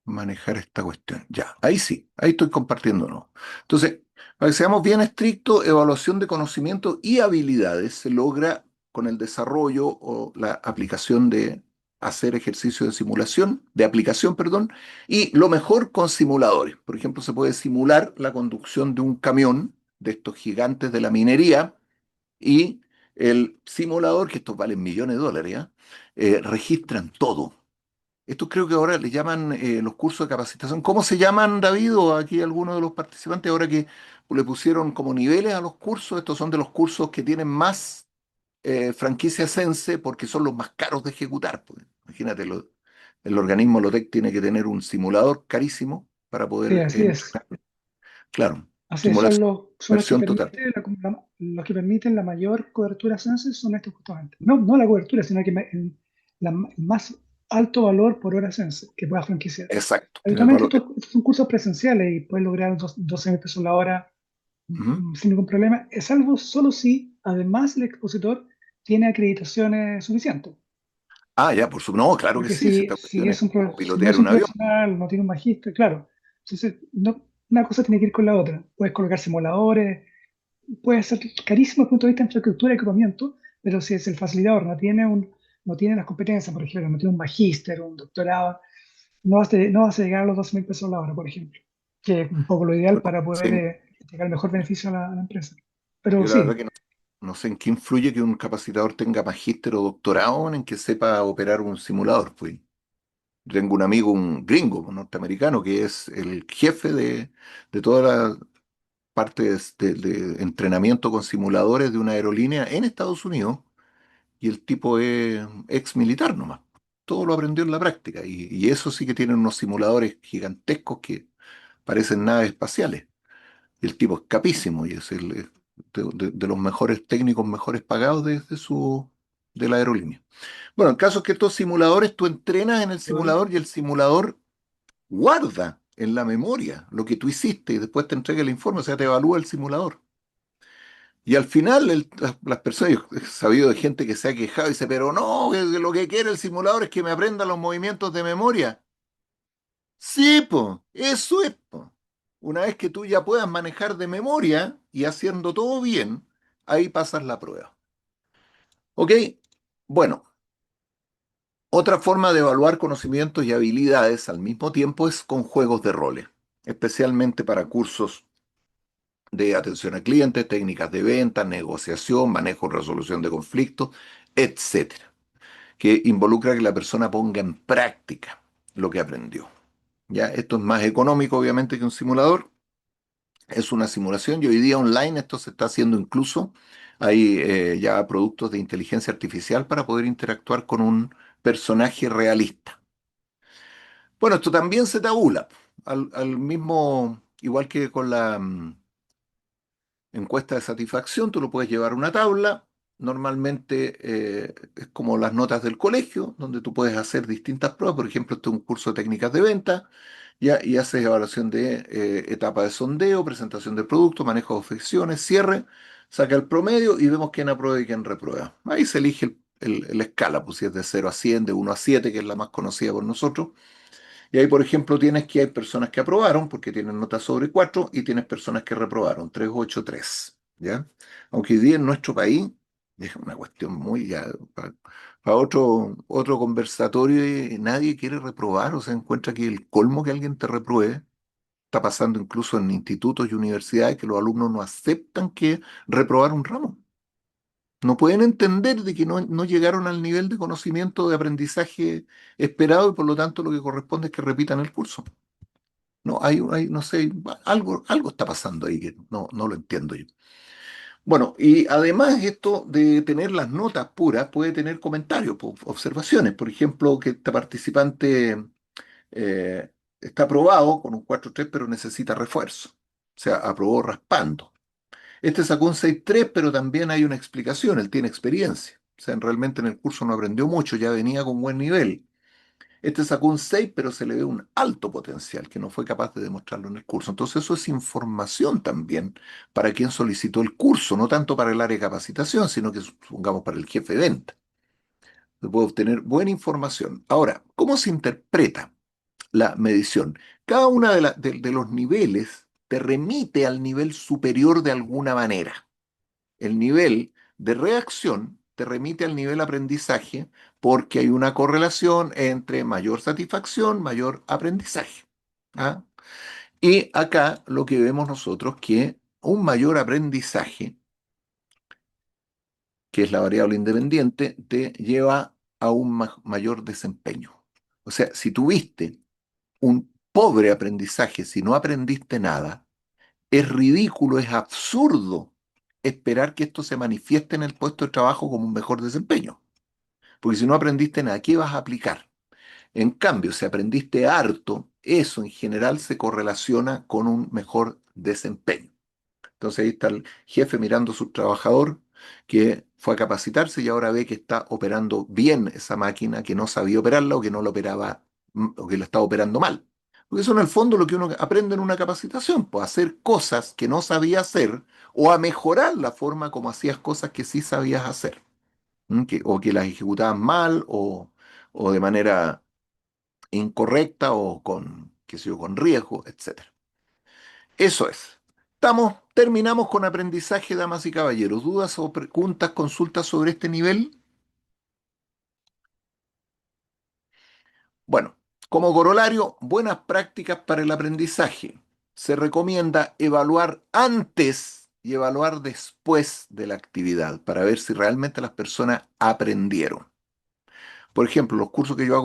manejar esta cuestión. Ya, ahí sí, ahí estoy compartiendo, ¿no? Entonces, para que seamos bien estrictos, evaluación de conocimientos y habilidades se logra con el desarrollo o la aplicación de hacer ejercicios de simulación, de aplicación, perdón, y lo mejor con simuladores. Por ejemplo, se puede simular la conducción de un camión de estos gigantes de la minería y el simulador, que estos valen millones de dólares, ¿ya? Registran todo. Esto creo que ahora le llaman los cursos de capacitación. ¿Cómo se llaman, David, o aquí algunos de los participantes ahora que le pusieron como niveles a los cursos? Estos son de los cursos que tienen más franquicia Sense porque son los más caros de ejecutar, pues. Imagínate, el organismo LOTEC tiene que tener un simulador carísimo para Sí, poder así es. entrenar. Claro, Así simulación, son los que versión total. permiten los que permiten la mayor cobertura Census son estos justamente. No, no la cobertura, sino que el más alto valor por hora Census que pueda franquiciar. Exacto. El Habitualmente valor. estos son cursos presenciales y puedes lograr 12 mil pesos la hora Ujú. sin ningún problema, es salvo solo si además el expositor tiene acreditaciones suficientes. Ah, ya, por supuesto. No, claro que Porque sí. Si esta si cuestión es es como si no pilotear es un un avión. profesional, no tiene un magíster, claro. Entonces, una cosa tiene que ir con la otra. Puedes colocar simuladores, puede ser carísimo desde el punto de vista de infraestructura y equipamiento, pero si es el facilitador, no tiene las competencias, por ejemplo, no tiene un magíster o un doctorado, no vas a llegar a los 12.000 pesos la hora, por ejemplo, que es un poco lo ideal Bueno, para poder sí, entregar el mejor beneficio a la empresa. Pero yo la verdad sí, que no sé en qué influye que un capacitador tenga magíster o doctorado en que sepa operar un simulador. Pues tengo un amigo, un gringo, un norteamericano, que es el jefe de toda la parte de entrenamiento con simuladores de una aerolínea en Estados Unidos, y el tipo es ex militar nomás. Todo lo aprendió en la práctica, y eso sí que tienen unos simuladores gigantescos que parecen naves espaciales. Y el tipo es capísimo y es de los mejores técnicos, mejores pagados de la aerolínea. Bueno, el caso es que estos simuladores tú entrenas en el simulador y el simulador guarda en la memoria lo que tú hiciste y después te entrega el informe, o sea, te evalúa el simulador. Y al final las personas, yo he sabido de gente que se ha quejado y dice, pero no, que lo que quiere el simulador es que me aprenda los movimientos de memoria. Sí, po, eso es, po. Una vez que tú ya puedas manejar de memoria y haciendo todo bien, ahí pasas la prueba. ¿Ok? Bueno, otra forma de evaluar conocimientos y habilidades al mismo tiempo es con juegos de roles, especialmente para cursos de atención al cliente, técnicas de venta, negociación, manejo y resolución de conflictos, etcétera, que involucra que la persona ponga en práctica lo que aprendió. Ya, esto es más económico, obviamente, que un simulador. Es una simulación y hoy día online esto se está haciendo incluso. Hay ya productos de inteligencia artificial para poder interactuar con un personaje realista. Bueno, esto también se tabula. Al mismo, igual que con la encuesta de satisfacción, tú lo puedes llevar a una tabla. Normalmente es como las notas del colegio, donde tú puedes hacer distintas pruebas. Por ejemplo, este es un curso de técnicas de venta, ya, y haces evaluación de etapa de sondeo, presentación del producto, manejo de objeciones, cierre, saca el promedio y vemos quién aprueba y quién reprueba. Ahí se elige la escala, pues si es de 0 a 100, de 1 a 7, que es la más conocida por nosotros. Y ahí, por ejemplo, tienes que hay personas que aprobaron porque tienen notas sobre 4 y tienes personas que reprobaron, 3, 8, 3. ¿Ya? Aunque hoy día en nuestro país es una cuestión muy ya para otro conversatorio y nadie quiere reprobar, o sea, encuentra que el colmo que alguien te repruebe. Está pasando incluso en institutos y universidades que los alumnos no aceptan que reprobar un ramo. No pueden entender de que no llegaron al nivel de conocimiento, de aprendizaje esperado y por lo tanto lo que corresponde es que repitan el curso. No, no sé, algo está pasando ahí que no lo entiendo yo. Bueno, y además esto de tener las notas puras puede tener comentarios, observaciones. Por ejemplo, que este participante eh, está aprobado con un 4,3 pero necesita refuerzo. O sea, aprobó raspando. Este sacó un 6,3 pero también hay una explicación, él tiene experiencia. O sea, realmente en el curso no aprendió mucho, ya venía con buen nivel. Este sacó un 6 pero se le ve un alto potencial que no fue capaz de demostrarlo en el curso. Entonces eso es información también para quien solicitó el curso, no tanto para el área de capacitación, sino que supongamos para el jefe de venta. Se puede obtener buena información. Ahora, ¿cómo se interpreta la medición? Cada uno de los niveles te remite al nivel superior de alguna manera. El nivel de reacción te remite al nivel aprendizaje porque hay una correlación entre mayor satisfacción, mayor aprendizaje. ¿Ah? Y acá lo que vemos nosotros que un mayor aprendizaje, que es la variable independiente, te lleva a un mayor desempeño. O sea, si tuviste un pobre aprendizaje, si no aprendiste nada, es ridículo, es absurdo esperar que esto se manifieste en el puesto de trabajo como un mejor desempeño. Porque si no aprendiste nada, ¿qué vas a aplicar? En cambio, si aprendiste harto, eso en general se correlaciona con un mejor desempeño. Entonces ahí está el jefe mirando a su trabajador que fue a capacitarse y ahora ve que está operando bien esa máquina, que no sabía operarla o que no la operaba o que la estaba operando mal. Porque eso en el fondo es lo que uno aprende en una capacitación, pues hacer cosas que no sabía hacer o a mejorar la forma como hacías cosas que sí sabías hacer, o que las ejecutabas mal o de manera incorrecta o con, qué sé yo, con riesgo, etcétera. Eso es. Terminamos con aprendizaje, damas y caballeros. ¿Dudas o preguntas, consultas sobre este nivel? Bueno, como corolario, buenas prácticas para el aprendizaje. Se recomienda evaluar antes y evaluar después de la actividad para ver si realmente las personas aprendieron. Por ejemplo, los cursos que yo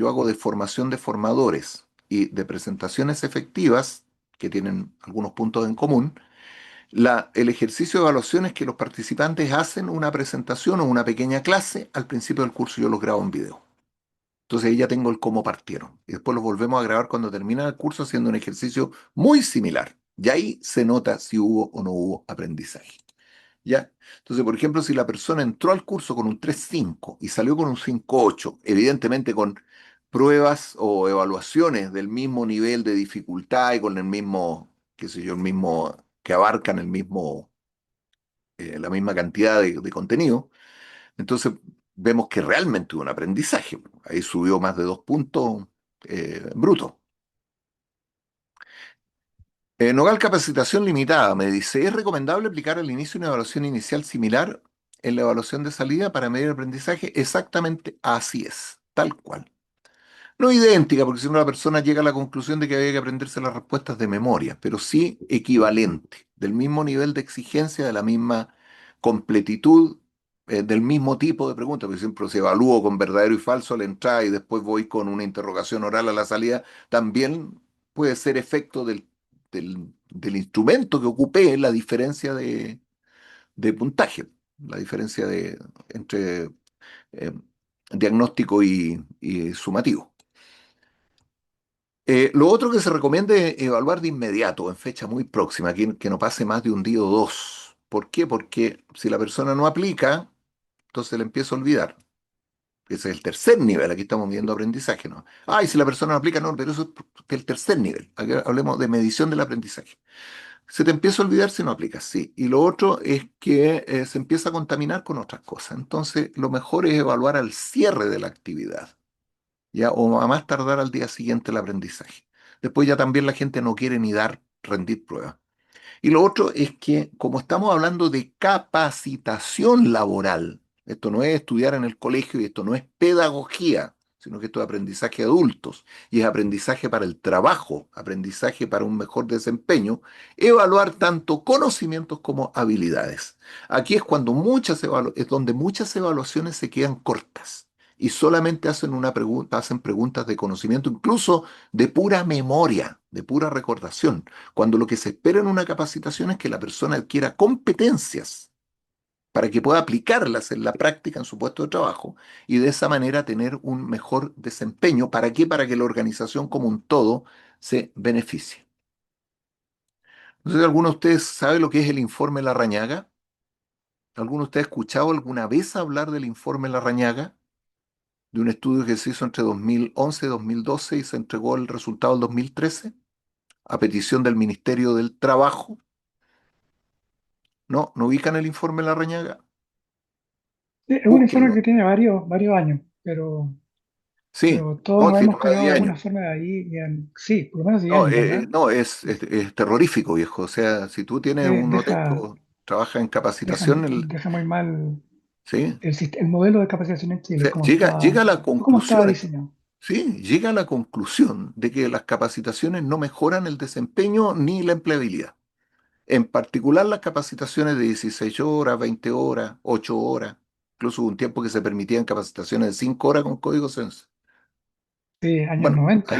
hago de formación de formadores y de presentaciones efectivas, que tienen algunos puntos en común, el ejercicio de evaluación es que los participantes hacen una presentación o una pequeña clase. Al principio del curso yo los grabo en video. Entonces ahí ya tengo el cómo partieron. Y después los volvemos a grabar cuando termina el curso haciendo un ejercicio muy similar. Y ahí se nota si hubo o no hubo aprendizaje. ¿Ya? Entonces, por ejemplo, si la persona entró al curso con un 3,5 y salió con un 5,8, evidentemente con pruebas o evaluaciones del mismo nivel de dificultad y con el mismo, qué sé yo, el mismo, que abarcan el mismo, la misma cantidad de contenido, entonces vemos que realmente hubo un aprendizaje. Ahí subió más de 2 puntos brutos. Nogal capacitación limitada, me dice, ¿es recomendable aplicar al inicio una evaluación inicial similar en la evaluación de salida para medir el aprendizaje? Exactamente así es, tal cual. No idéntica, porque si no la persona llega a la conclusión de que había que aprenderse las respuestas de memoria, pero sí equivalente, del mismo nivel de exigencia, de la misma completitud, del mismo tipo de preguntas. Por ejemplo, si evalúo con verdadero y falso a la entrada y después voy con una interrogación oral a la salida, también puede ser efecto del instrumento que ocupé la diferencia de puntaje, la diferencia entre eh, diagnóstico y sumativo. Lo otro que se recomienda es evaluar de inmediato, en fecha muy próxima, que no pase más de un día o dos. ¿Por qué? Porque si la persona no aplica, entonces le empieza a olvidar. Ese es el tercer nivel, aquí estamos viendo aprendizaje, ¿no? Ah, y si la persona no aplica, no, pero eso es el tercer nivel. Aquí hablemos de medición del aprendizaje. Se te empieza a olvidar si no aplicas, sí. Y lo otro es que se empieza a contaminar con otras cosas. Entonces, lo mejor es evaluar al cierre de la actividad, ¿ya? O a más tardar al día siguiente el aprendizaje. Después ya también la gente no quiere ni rendir pruebas. Y lo otro es que, como estamos hablando de capacitación laboral, esto no es estudiar en el colegio y esto no es pedagogía, sino que esto es aprendizaje de adultos y es aprendizaje para el trabajo, aprendizaje para un mejor desempeño, evaluar tanto conocimientos como habilidades. Aquí es cuando es donde muchas evaluaciones se quedan cortas y solamente hacen una pregunta, hacen preguntas de conocimiento, incluso de pura memoria, de pura recordación, cuando lo que se espera en una capacitación es que la persona adquiera competencias para que pueda aplicarlas en la práctica en su puesto de trabajo y de esa manera tener un mejor desempeño. ¿Para qué? Para que la organización como un todo se beneficie. No sé si alguno de ustedes sabe lo que es el informe Larrañaga. ¿Alguno de ustedes ha escuchado alguna vez hablar del informe Larrañaga? De un estudio que se hizo entre 2011 y 2012 y se entregó el resultado el 2013 a petición del Ministerio del Trabajo. ¿No? ¿No ubican el informe Larrañaga? Sí, es un informe Búsquenlo. que tiene varios años, Sí, pero todos no, nos tiene hemos más de colgado de 10 años. alguna forma de ahí. Sí, por lo menos 10 No, años, ¿verdad? no, es terrorífico, viejo. O sea, si tú tienes un Deja, notero, trabaja en deja, capacitación, deja muy mal ¿sí? el modelo de capacitación en O Chile, sea, llega a la cómo está conclusión, diseñado. ¿sí? Llega a la conclusión de que las capacitaciones no mejoran el desempeño ni la empleabilidad. En particular las capacitaciones de 16 horas, 20 horas, 8 horas. Incluso hubo un tiempo que se permitían capacitaciones de 5 horas con código Sense. Sí, años Bueno, 90.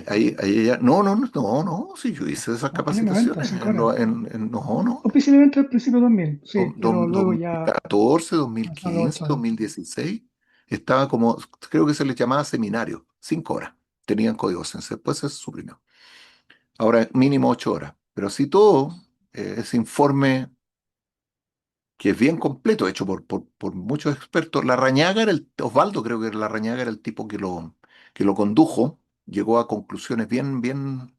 ahí ya, no, si yo hice esas No, años 90, capacitaciones, 5 horas. no, Oficialmente al principio 2000, sí, pero luego ya 2014, pasaron los 2015, 8 años. 2016, estaba como, creo que se les llamaba seminario, 5 horas, tenían código Sense, después se suprimió. Ahora mínimo 8 horas, pero así todo, ese informe que es bien completo, hecho por muchos expertos. Osvaldo creo que Larrañaga era el tipo que lo condujo, llegó a conclusiones bien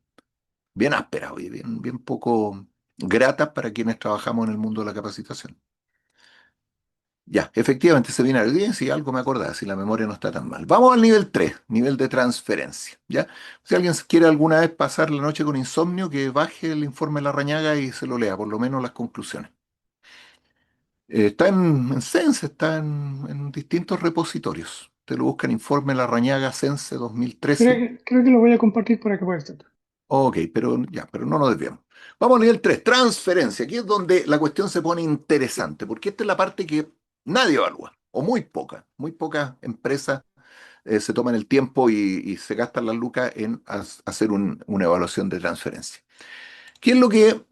ásperas, oye, bien poco gratas para quienes trabajamos en el mundo de la capacitación. Ya, efectivamente se viene al día, si algo me acordaba, si la memoria no está tan mal. Vamos al nivel 3, nivel de transferencia, ¿ya? Si alguien quiere alguna vez pasar la noche con insomnio, que baje el informe de Larrañaga y se lo lea, por lo menos las conclusiones. Está en Sense, está en distintos repositorios. Te lo buscan informe Larrañaga Sense 2013. Creo que lo voy a compartir por acá por el chat. Ok, pero ya, pero no nos desviamos. Vamos al nivel 3, transferencia. Aquí es donde la cuestión se pone interesante, porque esta es la parte que nadie evalúa, o muy pocas empresas se toman el tiempo y se gastan las lucas en hacer una evaluación de transferencia. ¿Qué es lo que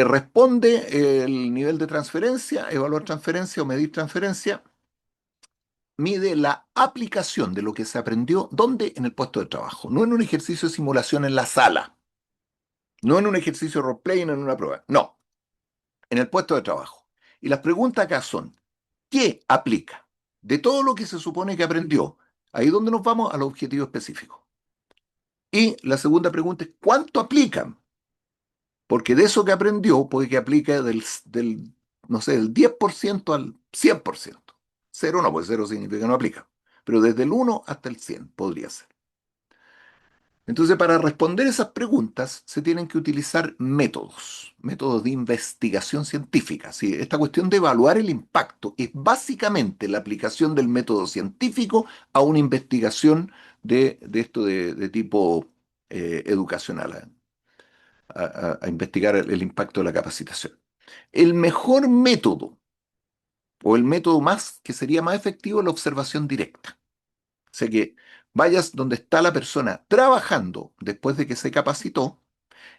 responde el nivel de transferencia? Evaluar transferencia o medir transferencia. Mide la aplicación de lo que se aprendió, ¿dónde? En el puesto de trabajo, no en un ejercicio de simulación en la sala, no en un ejercicio de role-playing, en una prueba, no, en el puesto de trabajo. Y las preguntas acá son, ¿qué aplica? De todo lo que se supone que aprendió, ahí donde nos vamos a los objetivos específicos. Y la segunda pregunta es, ¿cuánto aplican? Porque de eso que aprendió, puede que aplique no sé, del 10% al 100%. Cero no, pues cero significa que no aplica. Pero desde el 1 hasta el 100 podría ser. Entonces, para responder esas preguntas, se tienen que utilizar métodos de investigación científica. Sí, esta cuestión de evaluar el impacto es básicamente la aplicación del método científico a una investigación de esto de tipo educacional, a investigar el impacto de la capacitación. El mejor método, o el método más que sería más efectivo, es la observación directa. O sea que vayas donde está la persona trabajando después de que se capacitó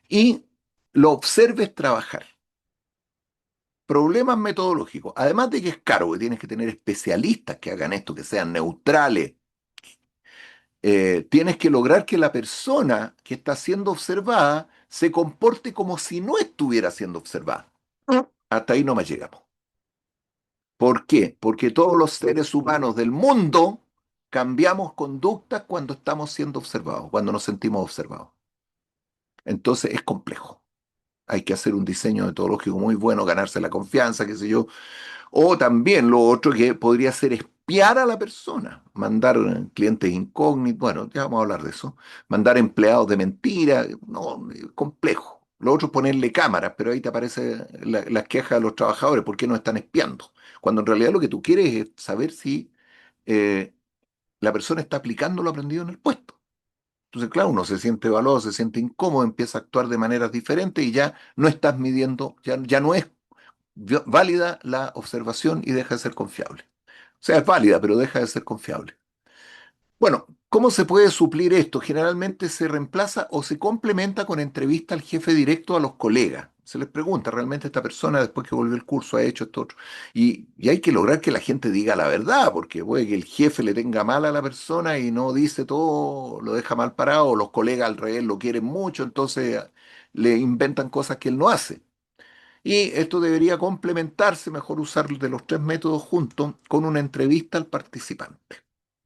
y lo observes trabajar. Problemas metodológicos. Además de que es caro, que tienes que tener especialistas que hagan esto, que sean neutrales. Tienes que lograr que la persona que está siendo observada se comporte como si no estuviera siendo observada. Hasta ahí no me llegamos. ¿Por qué? Porque todos los seres humanos del mundo cambiamos conductas cuando estamos siendo observados, cuando nos sentimos observados. Entonces es complejo. Hay que hacer un diseño metodológico muy bueno, ganarse la confianza, qué sé yo. O también lo otro que podría ser espiar a la persona, mandar clientes incógnitos, bueno, ya vamos a hablar de eso, mandar empleados de mentira, no, complejo. Lo otro es ponerle cámaras, pero ahí te aparece las quejas de los trabajadores, ¿por qué no están espiando? Cuando en realidad lo que tú quieres es saber si eh, la persona está aplicando lo aprendido en el puesto. Entonces, claro, uno se siente evaluado, se siente incómodo, empieza a actuar de maneras diferentes y ya no estás midiendo, ya no es válida la observación y deja de ser confiable. O sea, es válida, pero deja de ser confiable. Bueno, ¿cómo se puede suplir esto? Generalmente se reemplaza o se complementa con entrevista al jefe directo a los colegas. Se les pregunta, ¿realmente esta persona después que volvió el curso ha hecho esto otro? Y hay que lograr que la gente diga la verdad, porque puede que el jefe le tenga mal a la persona y no dice todo, lo deja mal parado, o los colegas al revés lo quieren mucho, entonces le inventan cosas que él no hace. Y esto debería complementarse, mejor usar de los tres métodos juntos, con una entrevista al participante,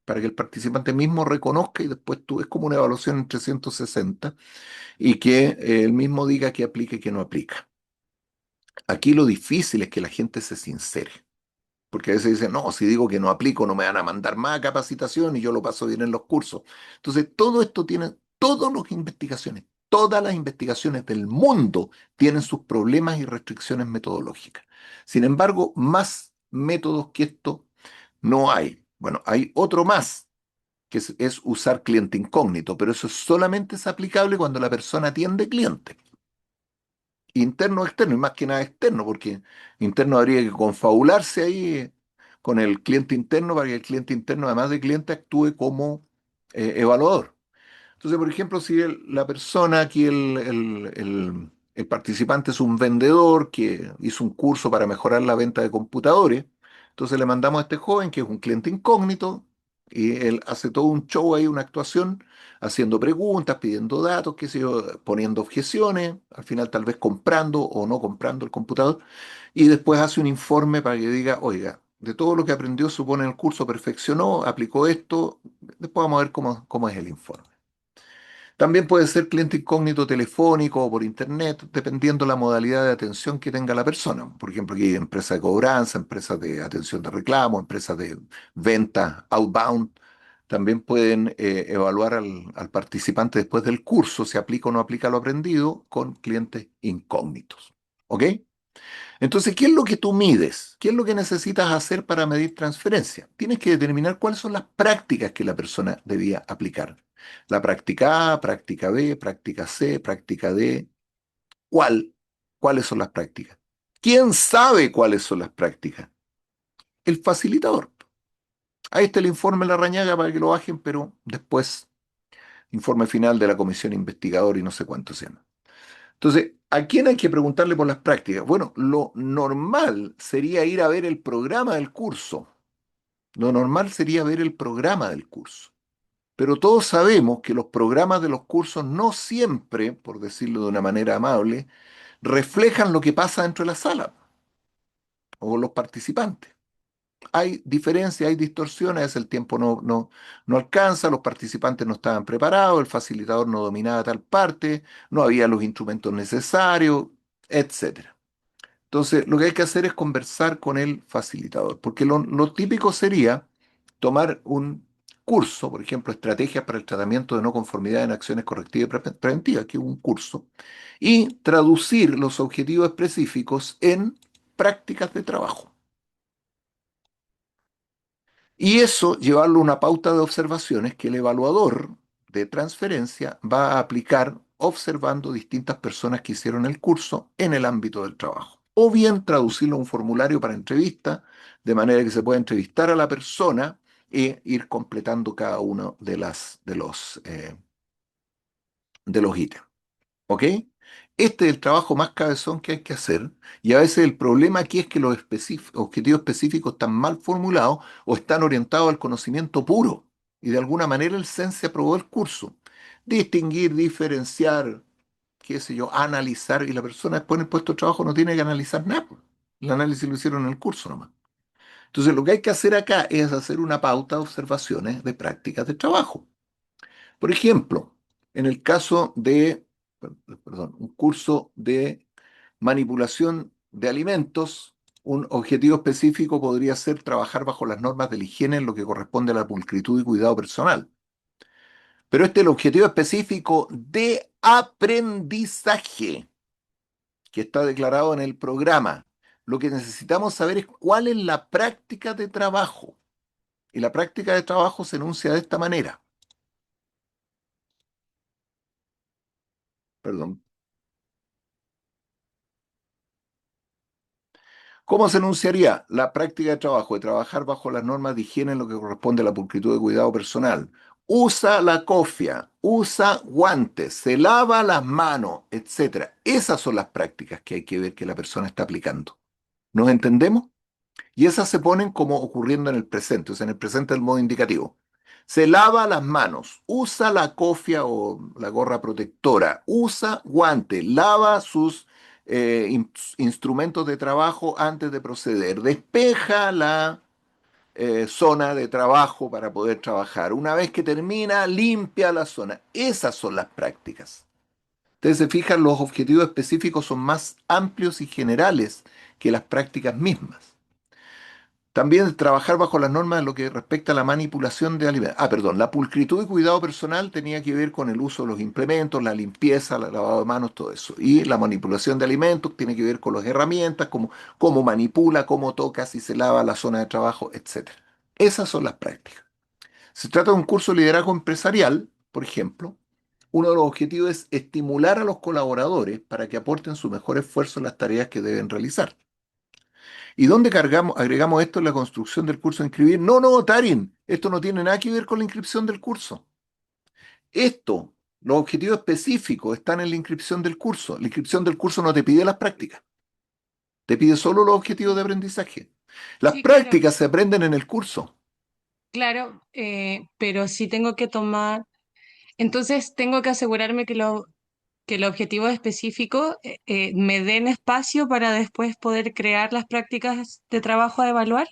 para que el participante mismo reconozca y después tú, es como una evaluación en 360 y que él mismo diga qué aplica y qué no aplica. Aquí lo difícil es que la gente se sincere, porque a veces dicen, no, si digo que no aplico no me van a mandar más capacitación y yo lo paso bien en los cursos. Entonces, todo esto tiene, todas las investigaciones del mundo tienen sus problemas y restricciones metodológicas. Sin embargo, más métodos que esto no hay. Bueno, hay otro más, que es usar cliente incógnito, pero eso solamente es aplicable cuando la persona atiende cliente. Interno o externo, y más que nada externo, porque interno habría que confabularse ahí con el cliente interno para que el cliente interno, además de cliente, actúe como evaluador. Entonces, por ejemplo, si la persona aquí, el participante es un vendedor que hizo un curso para mejorar la venta de computadores, entonces le mandamos a este joven que es un cliente incógnito y él hace todo un show ahí, una actuación, haciendo preguntas, pidiendo datos, qué sé yo, poniendo objeciones, al final tal vez comprando o no comprando el computador y después hace un informe para que diga, oiga, de todo lo que aprendió, supone el curso, perfeccionó, aplicó esto, después vamos a ver cómo es el informe. También puede ser cliente incógnito telefónico o por internet, dependiendo la modalidad de atención que tenga la persona. Por ejemplo, aquí hay empresas de cobranza, empresas de atención de reclamo, empresas de venta outbound. También pueden evaluar al participante después del curso, si aplica o no aplica lo aprendido, con clientes incógnitos. ¿Ok? Entonces, ¿qué es lo que tú mides? ¿Qué es lo que necesitas hacer para medir transferencia? Tienes que determinar cuáles son las prácticas que la persona debía aplicar. La práctica A, práctica B, práctica C, práctica D. ¿Cuál? ¿Cuáles son las prácticas? ¿Quién sabe cuáles son las prácticas? El facilitador. Ahí está el informe de la Rañaga para que lo bajen, pero después, informe final de la comisión investigadora y no sé cuánto se llama. Entonces, ¿a quién hay que preguntarle por las prácticas? Bueno, lo normal sería ir a ver el programa del curso. Lo normal sería ver el programa del curso. Pero todos sabemos que los programas de los cursos no siempre, por decirlo de una manera amable, reflejan lo que pasa dentro de la sala o los participantes. Hay diferencias, hay distorsiones, el tiempo no alcanza, los participantes no estaban preparados, el facilitador no dominaba tal parte, no había los instrumentos necesarios, etcétera. Entonces, lo que hay que hacer es conversar con el facilitador, porque lo típico sería tomar un curso, por ejemplo, estrategias para el tratamiento de no conformidad en acciones correctivas y preventivas, que es un curso, y traducir los objetivos específicos en prácticas de trabajo. Y eso llevarlo a una pauta de observaciones que el evaluador de transferencia va a aplicar observando distintas personas que hicieron el curso en el ámbito del trabajo. O bien traducirlo a un formulario para entrevista, de manera que se pueda entrevistar a la persona e ir completando cada uno de los ítems. ¿Ok? Este es el trabajo más cabezón que hay que hacer y a veces el problema aquí es que los objetivos específicos están mal formulados o están orientados al conocimiento puro y de alguna manera el CEN se aprobó el curso. Distinguir, diferenciar, qué sé yo, analizar y la persona después en el puesto de trabajo no tiene que analizar nada, pues. El análisis lo hicieron en el curso nomás. Entonces lo que hay que hacer acá es hacer una pauta de observaciones de prácticas de trabajo. Por ejemplo, en el caso de, perdón, un curso de manipulación de alimentos, un objetivo específico podría ser trabajar bajo las normas de la higiene en lo que corresponde a la pulcritud y cuidado personal. Pero este es el objetivo específico de aprendizaje que está declarado en el programa. Lo que necesitamos saber es cuál es la práctica de trabajo. Y la práctica de trabajo se enuncia de esta manera. Perdón. ¿Cómo se enunciaría la práctica de trabajo? De trabajar bajo las normas de higiene en lo que corresponde a la pulcritud de cuidado personal. Usa la cofia, usa guantes, se lava las manos, etcétera. Esas son las prácticas que hay que ver que la persona está aplicando. ¿Nos entendemos? Y esas se ponen como ocurriendo en el presente, o sea, en el presente del modo indicativo. Se lava las manos, usa la cofia o la gorra protectora, usa guantes, lava sus instrumentos de trabajo antes de proceder, despeja la zona de trabajo para poder trabajar. Una vez que termina, limpia la zona. Esas son las prácticas. Ustedes se fijan, los objetivos específicos son más amplios y generales que las prácticas mismas. También trabajar bajo las normas en lo que respecta a la manipulación de alimentos. Ah, perdón, la pulcritud y cuidado personal tenía que ver con el uso de los implementos, la limpieza, el lavado de manos, todo eso. Y la manipulación de alimentos tiene que ver con las herramientas, como cómo manipula, cómo toca, si se lava la zona de trabajo, etcétera. Esas son las prácticas. Se trata de un curso de liderazgo empresarial, por ejemplo. Uno de los objetivos es estimular a los colaboradores para que aporten su mejor esfuerzo en las tareas que deben realizar. ¿Y dónde agregamos esto en la construcción del curso de inscribir? No, no, Tarin, esto no tiene nada que ver con la inscripción del curso. Esto, los objetivos específicos están en la inscripción del curso. La inscripción del curso no te pide las prácticas, te pide solo los objetivos de aprendizaje. Las Sí, claro, prácticas se aprenden en el curso. claro, pero sí tengo que tomar, entonces tengo que asegurarme que el objetivo específico me den espacio para después poder crear las prácticas de trabajo a evaluar.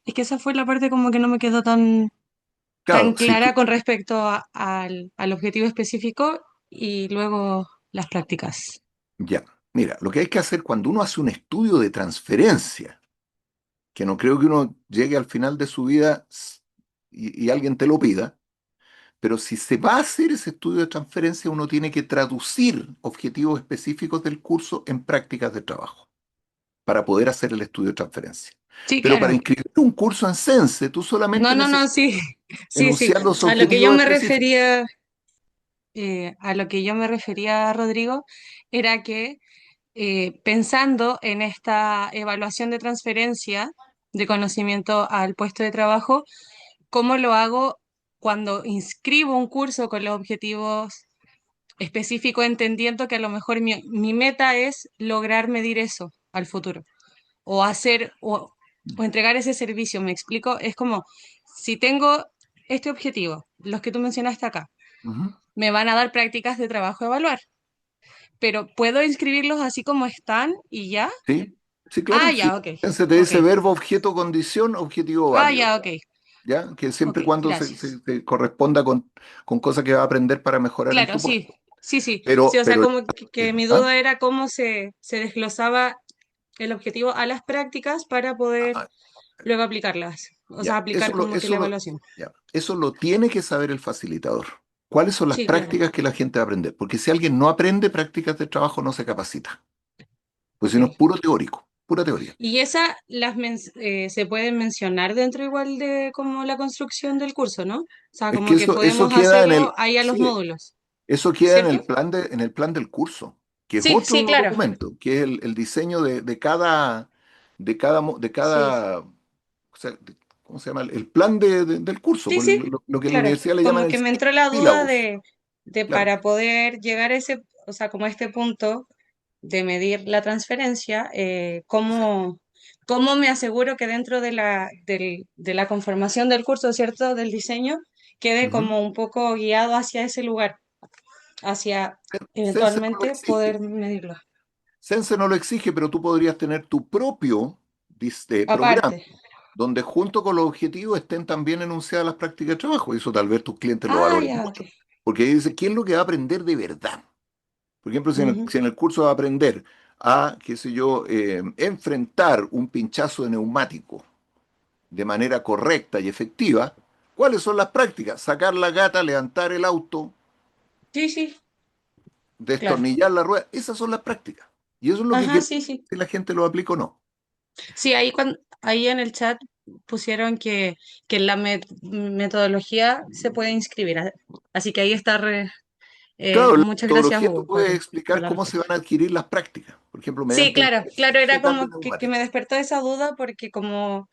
Es que esa fue la parte como que no me quedó tan Claro, si clara tú, con respecto al objetivo específico. y luego las prácticas. Ya, mira, lo que hay que hacer cuando uno hace un estudio de transferencia, que no creo que uno llegue al final de su vida y alguien te lo pida, pero si se va a hacer ese estudio de transferencia, uno tiene que traducir objetivos específicos del curso en prácticas de trabajo para poder hacer el estudio de transferencia. Sí, Pero para claro. inscribir un curso en Sense, tú No, solamente no, no, necesitas sí, sí, sí. enunciar los A lo que yo objetivos me específicos. refería, a lo que yo me refería, Rodrigo, era que pensando en esta evaluación de transferencia de conocimiento al puesto de trabajo, ¿cómo lo hago cuando inscribo un curso con los objetivos específicos, entendiendo que a lo mejor mi meta es lograr medir eso al futuro o hacer o entregar ese servicio? ¿Me explico? Es como, si tengo este objetivo, los que tú mencionaste acá, Ujú. me van a dar prácticas de trabajo a evaluar, pero ¿puedo inscribirlos así como están y ya? ¿Sí? Sí, Ah, claro. Sí. ya, ok, Sense te ok. dice verbo, objeto, condición, objetivo Ah, válido. ya, ok, ¿Ya? Que ok, siempre y cuando gracias. se corresponda con cosas que va a aprender para mejorar en Claro, tu sí, puesto. sí, sí, sí, Pero, o sea, pero, como que mi ¿ah? duda era cómo se desglosaba el objetivo a las prácticas para poder Ah, luego aplicarlas, o sea, ya. aplicar como que la evaluación. Ya. Eso lo tiene que saber el facilitador. ¿Cuáles son las Sí, claro, prácticas que la gente va a aprender? Porque si alguien no aprende prácticas de trabajo, no se capacita. Pues si no es ok. puro teórico, pura teoría. Y esas se pueden mencionar dentro igual de como la construcción del curso, ¿no? O sea, Es como que que eso podemos queda en hacerlo el, ahí a los sí, módulos, eso queda ¿cierto? en el plan del curso, que es Sí, sí, otro claro. documento, que es el diseño de Sí, cada, o sea, ¿cómo se llama? El plan del curso, sí, por sí, lo que en la claro. universidad le llaman Como el que me entró la duda sílabus. de Claro, para poder llegar a ese, o sea, como a este punto de medir la transferencia, sí. cómo me aseguro que dentro de la conformación del curso, ¿cierto? Del diseño, quede Ujú. como un poco guiado hacia ese lugar, hacia Sense no lo eventualmente exige. poder medirlo. Sense no lo exige, pero tú podrías tener tu propio programa, Aparte. donde junto con los objetivos estén también enunciadas las prácticas de trabajo. Y eso tal vez tus clientes lo Ah, valoren ya, ok. mucho. Porque ahí dice, ¿qué es lo que va a aprender de verdad? Por ejemplo, Ujú. si en el curso va a aprender a, qué sé yo, enfrentar un pinchazo de neumático de manera correcta y efectiva, ¿cuáles son las prácticas? Sacar la gata, levantar el auto, Sí, sí, claro. destornillar la rueda. Esas son las prácticas. Y eso es lo que Ajá, quiere sí, sí. si la gente lo aplica o no. Sí, ahí en el chat pusieron que la metodología se puede inscribir. Así que ahí está. Claro, en la Muchas gracias, metodología tú Hugo, puedes por explicar la cómo se van respuesta. a adquirir las prácticas. Por ejemplo, Sí, mediante el claro, claro, era setup de como que me neumáticos. despertó esa duda porque como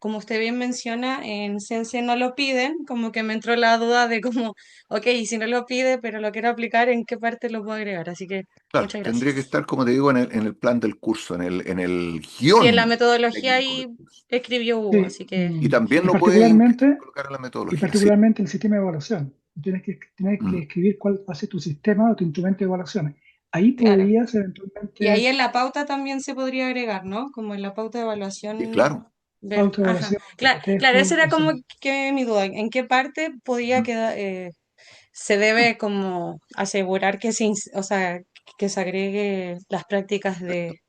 usted bien menciona, en Sense no lo piden, como que me entró la duda de como, ok, y si no lo pide, pero lo quiero aplicar, ¿en qué parte lo puedo agregar? Así que Claro, muchas tendría que gracias. estar, como te digo, en el plan del curso, en el Sí, en la guión metodología técnico del ahí curso. escribió Hugo, Sí, así que Y también y lo puedes particularmente, colocar en la y metodología, sí. particularmente el sistema de evaluación. Tienes que Mm. escribir cuál va a ser tu sistema o tu instrumento de evaluación. Ahí claro. podrías Y ahí eventualmente en la pauta también se podría agregar, ¿no? Como en la pauta de Sí, evaluación, claro. ver, ajá. autoevaluación, Claro, claro, esa cotejo, era como etcétera. que mi duda, ¿en qué parte podía Mm. quedar, se debe como asegurar que o sea, que se agregue las prácticas de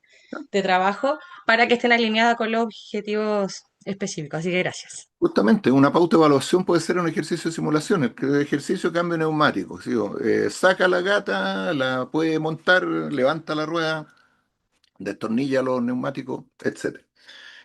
trabajo para que estén alineadas con los objetivos específicos? Así que gracias. Justamente, una pauta de evaluación puede ser un ejercicio de simulación, el ejercicio de cambio neumático. ¿Sí? Saca la gata, la puede montar, levanta la rueda, destornilla los neumáticos, etcétera.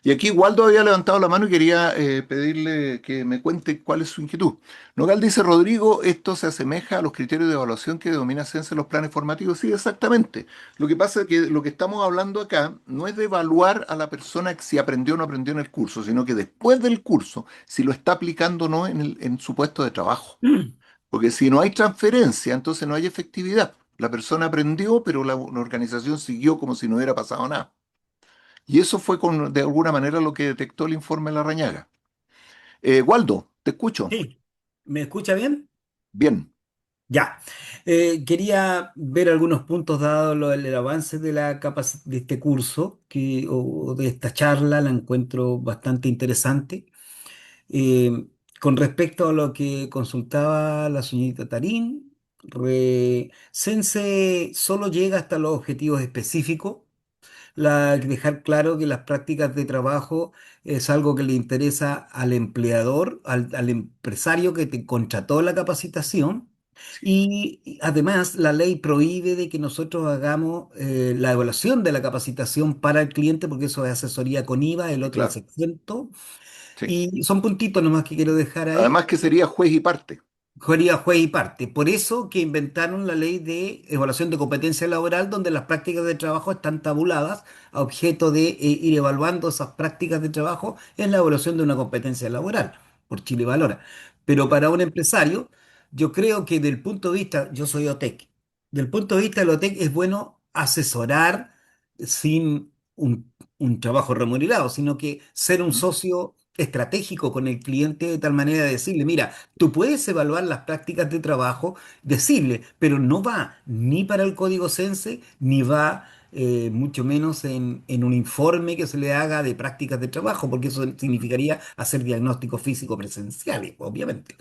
Y aquí Waldo había levantado la mano y quería pedirle que me cuente cuál es su inquietud. Nogal dice, Rodrigo, esto se asemeja a los criterios de evaluación que domina Sense en los planes formativos. Sí, exactamente. Lo que pasa es que lo que estamos hablando acá no es de evaluar a la persona que si aprendió o no aprendió en el curso, sino que después del curso, si lo está aplicando o no en su puesto de trabajo. Porque si no hay transferencia, entonces no hay efectividad. La persona aprendió, pero la organización siguió como si no hubiera pasado nada. Y eso fue de alguna manera lo que detectó el informe Larrañaga. Waldo, te escucho. Sí, ¿me escucha bien? Bien. Ya. Quería ver algunos puntos dado el avance de de este curso o de esta charla, la encuentro bastante interesante. Con respecto a lo que consultaba la señorita Tarín, Sense solo llega hasta los objetivos específicos. Dejar claro que las prácticas de trabajo es algo que le interesa al empleador, al empresario que te contrató la capacitación. Sí, Y además la ley prohíbe de que nosotros hagamos la evaluación de la capacitación para el cliente, porque eso es asesoría con IVA, el sí, otro es claro. exento. Sí. Y son puntitos nomás que quiero dejar ahí. Además que sería juez y parte. Sería juez y parte. Por eso que inventaron la ley de evaluación de competencia laboral, donde las prácticas de trabajo están tabuladas a objeto de ir evaluando esas prácticas de trabajo en la evaluación de una competencia laboral, por Chile Valora. Pero para un empresario, yo creo que del punto de vista, yo soy OTEC, del punto de vista del OTEC es bueno asesorar sin un trabajo remunerado, sino que ser un ¿Mm? socio estratégico con el cliente de tal manera de decirle, mira, tú puedes evaluar las prácticas de trabajo, decirle, pero no va ni para el código Sense, ni va mucho menos en un informe que se le haga de prácticas de trabajo, porque eso significaría hacer diagnósticos físico presenciales, obviamente.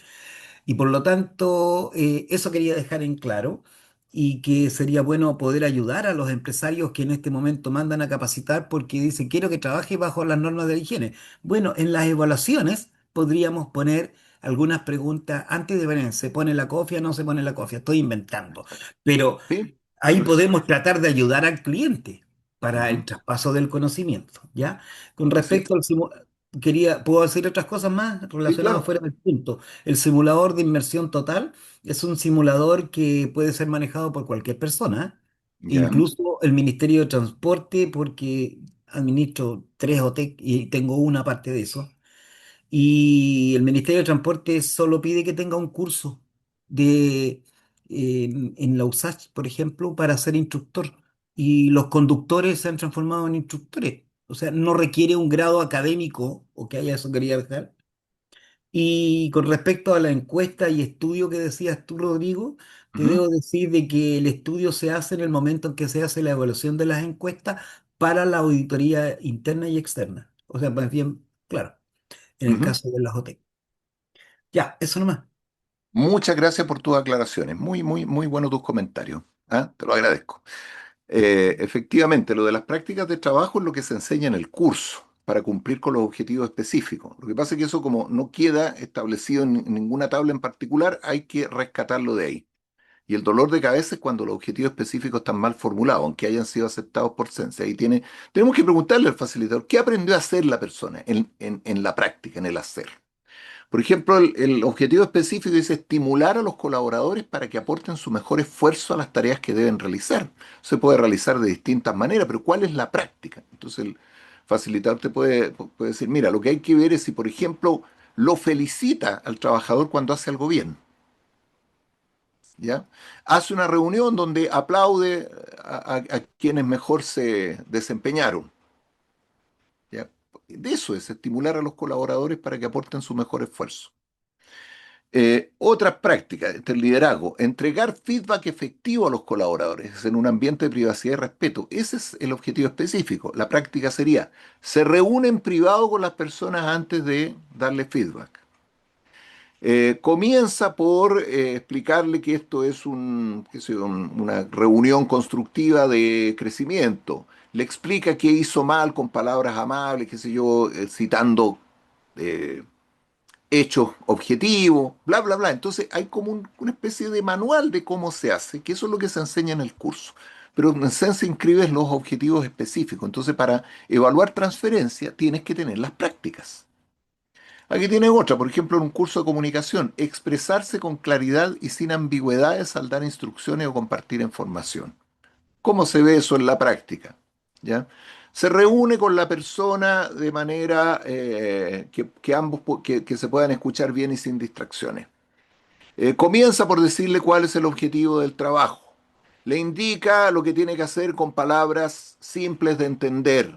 Y por lo tanto, eso quería dejar en claro y que sería bueno poder ayudar a los empresarios que en este momento mandan a capacitar porque dicen, quiero que trabaje bajo las normas de la higiene. Bueno, en las evaluaciones podríamos poner algunas preguntas antes de ver, ¿se pone la cofia o no se pone la cofia? Estoy inventando. Pero Sí, ahí por eso. podemos tratar de ayudar al cliente para el Ujú. traspaso del conocimiento, ¿ya? Con Sí, respecto al ¿puedo decir otras cosas más sí, relacionadas claro. fuera del punto? El simulador de inmersión total es un simulador que puede ser manejado por cualquier persona, Ya. incluso el Ministerio de Transporte, porque administro tres OTEC y tengo una parte de eso. Y el Ministerio de Transporte solo pide que tenga un curso de, en la USACH, por ejemplo, para ser instructor. Y los conductores se han transformado en instructores. O sea, no requiere un grado académico, o que haya eso quería dejar. Y con respecto a la encuesta y estudio que decías tú, Rodrigo, te Ujú, debo decir de que el estudio se hace en el momento en que se hace la evaluación de las encuestas para la auditoría interna y externa. O sea, más bien, claro, en el ujú. caso de las OT. Ya, eso nomás. Muchas gracias por tus aclaraciones. Muy, muy, muy buenos tus comentarios. ¿Ah? Te lo agradezco. Efectivamente, lo de las prácticas de trabajo es lo que se enseña en el curso para cumplir con los objetivos específicos. Lo que pasa es que eso como no queda establecido en ninguna tabla en particular, hay que rescatarlo de ahí. Y el dolor de cabeza es cuando los objetivos específicos están mal formulados, aunque hayan sido aceptados por Sense. Tenemos que preguntarle al facilitador, ¿qué aprendió a hacer la persona en la práctica, en el hacer? Por ejemplo, el objetivo específico es estimular a los colaboradores para que aporten su mejor esfuerzo a las tareas que deben realizar. Se puede realizar de distintas maneras, pero ¿cuál es la práctica? Entonces el facilitador puede decir, mira, lo que hay que ver es si, por ejemplo, lo felicita al trabajador cuando hace algo bien, ¿ya? Hace una reunión donde aplaude a quienes mejor se desempeñaron, ¿ya? De eso es estimular a los colaboradores para que aporten su mejor esfuerzo. Otras prácticas, el liderazgo, entregar feedback efectivo a los colaboradores en un ambiente de privacidad y respeto. Ese es el objetivo específico. La práctica sería, se reúne en privado con las personas antes de darle feedback. Comienza por explicarle que esto es qué sé yo, una reunión constructiva de crecimiento. Le explica qué hizo mal con palabras amables, qué sé yo, citando eh, hechos objetivos, bla, bla, bla. Entonces hay como una especie de manual de cómo se hace, que eso es lo que se enseña en el curso. Pero en Sense inscribes los objetivos específicos. Entonces para evaluar transferencia tienes que tener las prácticas. Aquí tienes otra, por ejemplo, en un curso de comunicación, expresarse con claridad y sin ambigüedades al dar instrucciones o compartir información. ¿Cómo se ve eso en la práctica? ¿Ya? Se reúne con la persona de manera que ambos que se puedan escuchar bien y sin distracciones. Comienza por decirle cuál es el objetivo del trabajo. Le indica lo que tiene que hacer con palabras simples de entender.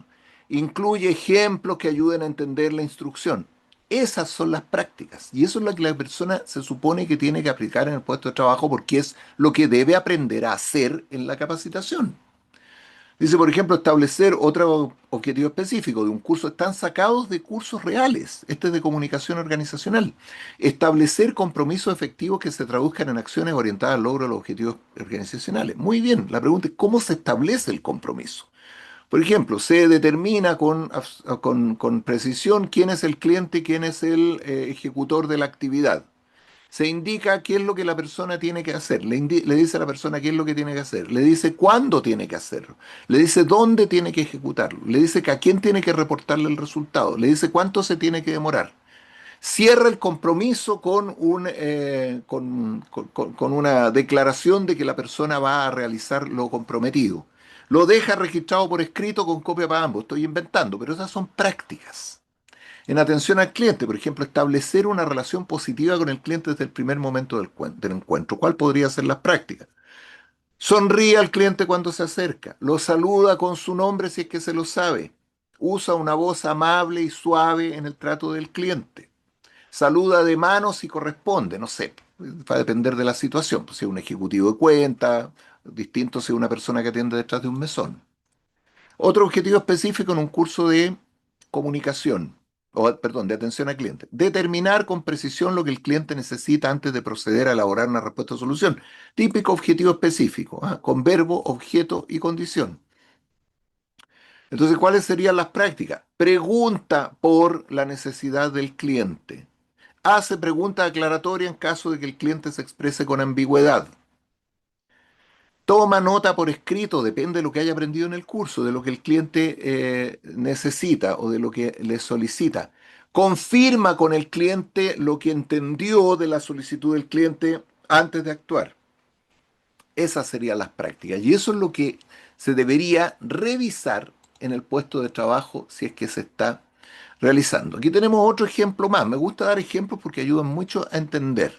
Incluye ejemplos que ayuden a entender la instrucción. Esas son las prácticas y eso es lo que la persona se supone que tiene que aplicar en el puesto de trabajo porque es lo que debe aprender a hacer en la capacitación. Dice, por ejemplo, establecer otro objetivo específico de un curso. Están sacados de cursos reales. Este es de comunicación organizacional. Establecer compromisos efectivos que se traduzcan en acciones orientadas al logro de los objetivos organizacionales. Muy bien. La pregunta es, ¿cómo se establece el compromiso? Por ejemplo, se determina con precisión quién es el cliente y quién es el ejecutor de la actividad. Se indica qué es lo que la persona tiene que hacer, le dice a la persona qué es lo que tiene que hacer, le dice cuándo tiene que hacerlo, le dice dónde tiene que ejecutarlo, le dice que a quién tiene que reportarle el resultado, le dice cuánto se tiene que demorar. Cierra el compromiso con una declaración de que la persona va a realizar lo comprometido. Lo deja registrado por escrito con copia para ambos. Estoy inventando, pero esas son prácticas. En atención al cliente, por ejemplo, establecer una relación positiva con el cliente desde el primer momento del encuentro. ¿Cuál podría ser las prácticas? Sonríe al cliente cuando se acerca, lo saluda con su nombre si es que se lo sabe, usa una voz amable y suave en el trato del cliente, saluda de mano si corresponde, no sé, va a depender de la situación, pues si es un ejecutivo de cuenta, distinto si es una persona que atiende detrás de un mesón. Otro objetivo específico en un curso de comunicación, o perdón, de atención al cliente. Determinar con precisión lo que el cliente necesita antes de proceder a elaborar una respuesta o solución. Típico objetivo específico, ¿ah? Con verbo, objeto y condición. Entonces, ¿cuáles serían las prácticas? Pregunta por la necesidad del cliente. Hace preguntas aclaratorias en caso de que el cliente se exprese con ambigüedad. Toma nota por escrito, depende de lo que haya aprendido en el curso, de lo que el cliente necesita o de lo que le solicita. Confirma con el cliente lo que entendió de la solicitud del cliente antes de actuar. Esas serían las prácticas. Y eso es lo que se debería revisar en el puesto de trabajo si es que se está realizando. Aquí tenemos otro ejemplo más. Me gusta dar ejemplos porque ayudan mucho a entender.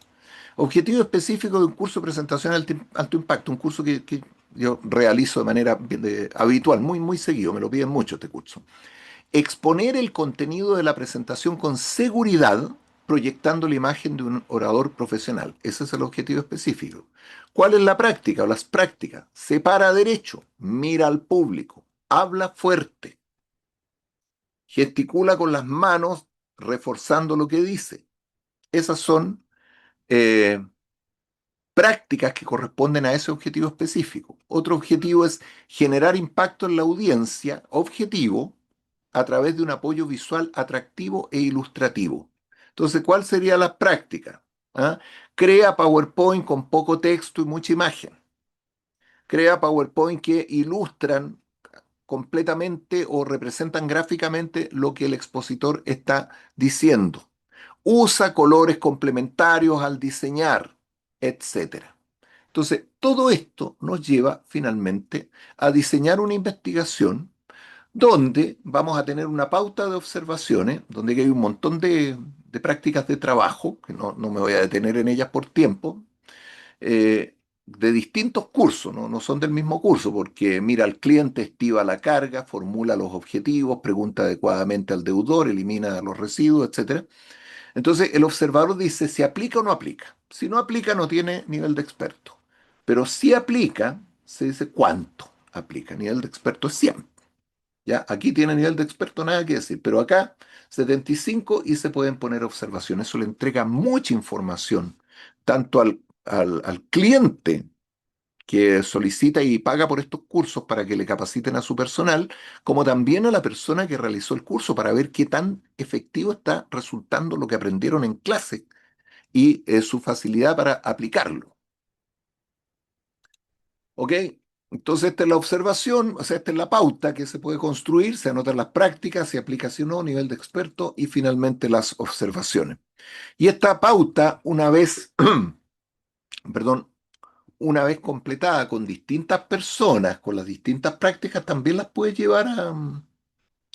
Objetivo específico de un curso de presentación alto impacto, un curso que yo realizo de manera habitual, muy seguido, me lo piden mucho este curso. Exponer el contenido de la presentación con seguridad, proyectando la imagen de un orador profesional. Ese es el objetivo específico. ¿Cuál es la práctica o las prácticas? Se para derecho, mira al público, habla fuerte, gesticula con las manos, reforzando lo que dice. Esas son eh, prácticas que corresponden a ese objetivo específico. Otro objetivo es generar impacto en la audiencia, objetivo, a través de un apoyo visual atractivo e ilustrativo. Entonces, ¿cuál sería la práctica? ¿Ah? Crea PowerPoint con poco texto y mucha imagen. Crea PowerPoint que ilustran completamente o representan gráficamente lo que el expositor está diciendo. Usa colores complementarios al diseñar, etcétera. Entonces, todo esto nos lleva finalmente a diseñar una investigación donde vamos a tener una pauta de observaciones, donde hay un montón de prácticas de trabajo, que no me voy a detener en ellas por tiempo, de distintos cursos, no son del mismo curso, porque mira al cliente, estiva la carga, formula los objetivos, pregunta adecuadamente al deudor, elimina los residuos, etcétera. Entonces, el observador dice si aplica o no aplica. Si no aplica, no tiene nivel de experto. Pero si aplica, se dice cuánto aplica. Nivel de experto es 100. ¿Ya? Aquí tiene nivel de experto, nada que decir. Pero acá, 75 y se pueden poner observaciones. Eso le entrega mucha información, tanto al cliente que solicita y paga por estos cursos para que le capaciten a su personal, como también a la persona que realizó el curso para ver qué tan efectivo está resultando lo que aprendieron en clase y su facilidad para aplicarlo. ¿Ok? Entonces, esta es la observación, o sea, esta es la pauta que se puede construir, se anotan las prácticas, se aplica si no, nivel de experto y finalmente las observaciones. Y esta pauta, una vez, perdón, una vez completada con distintas personas, con las distintas prácticas, también las puedes llevar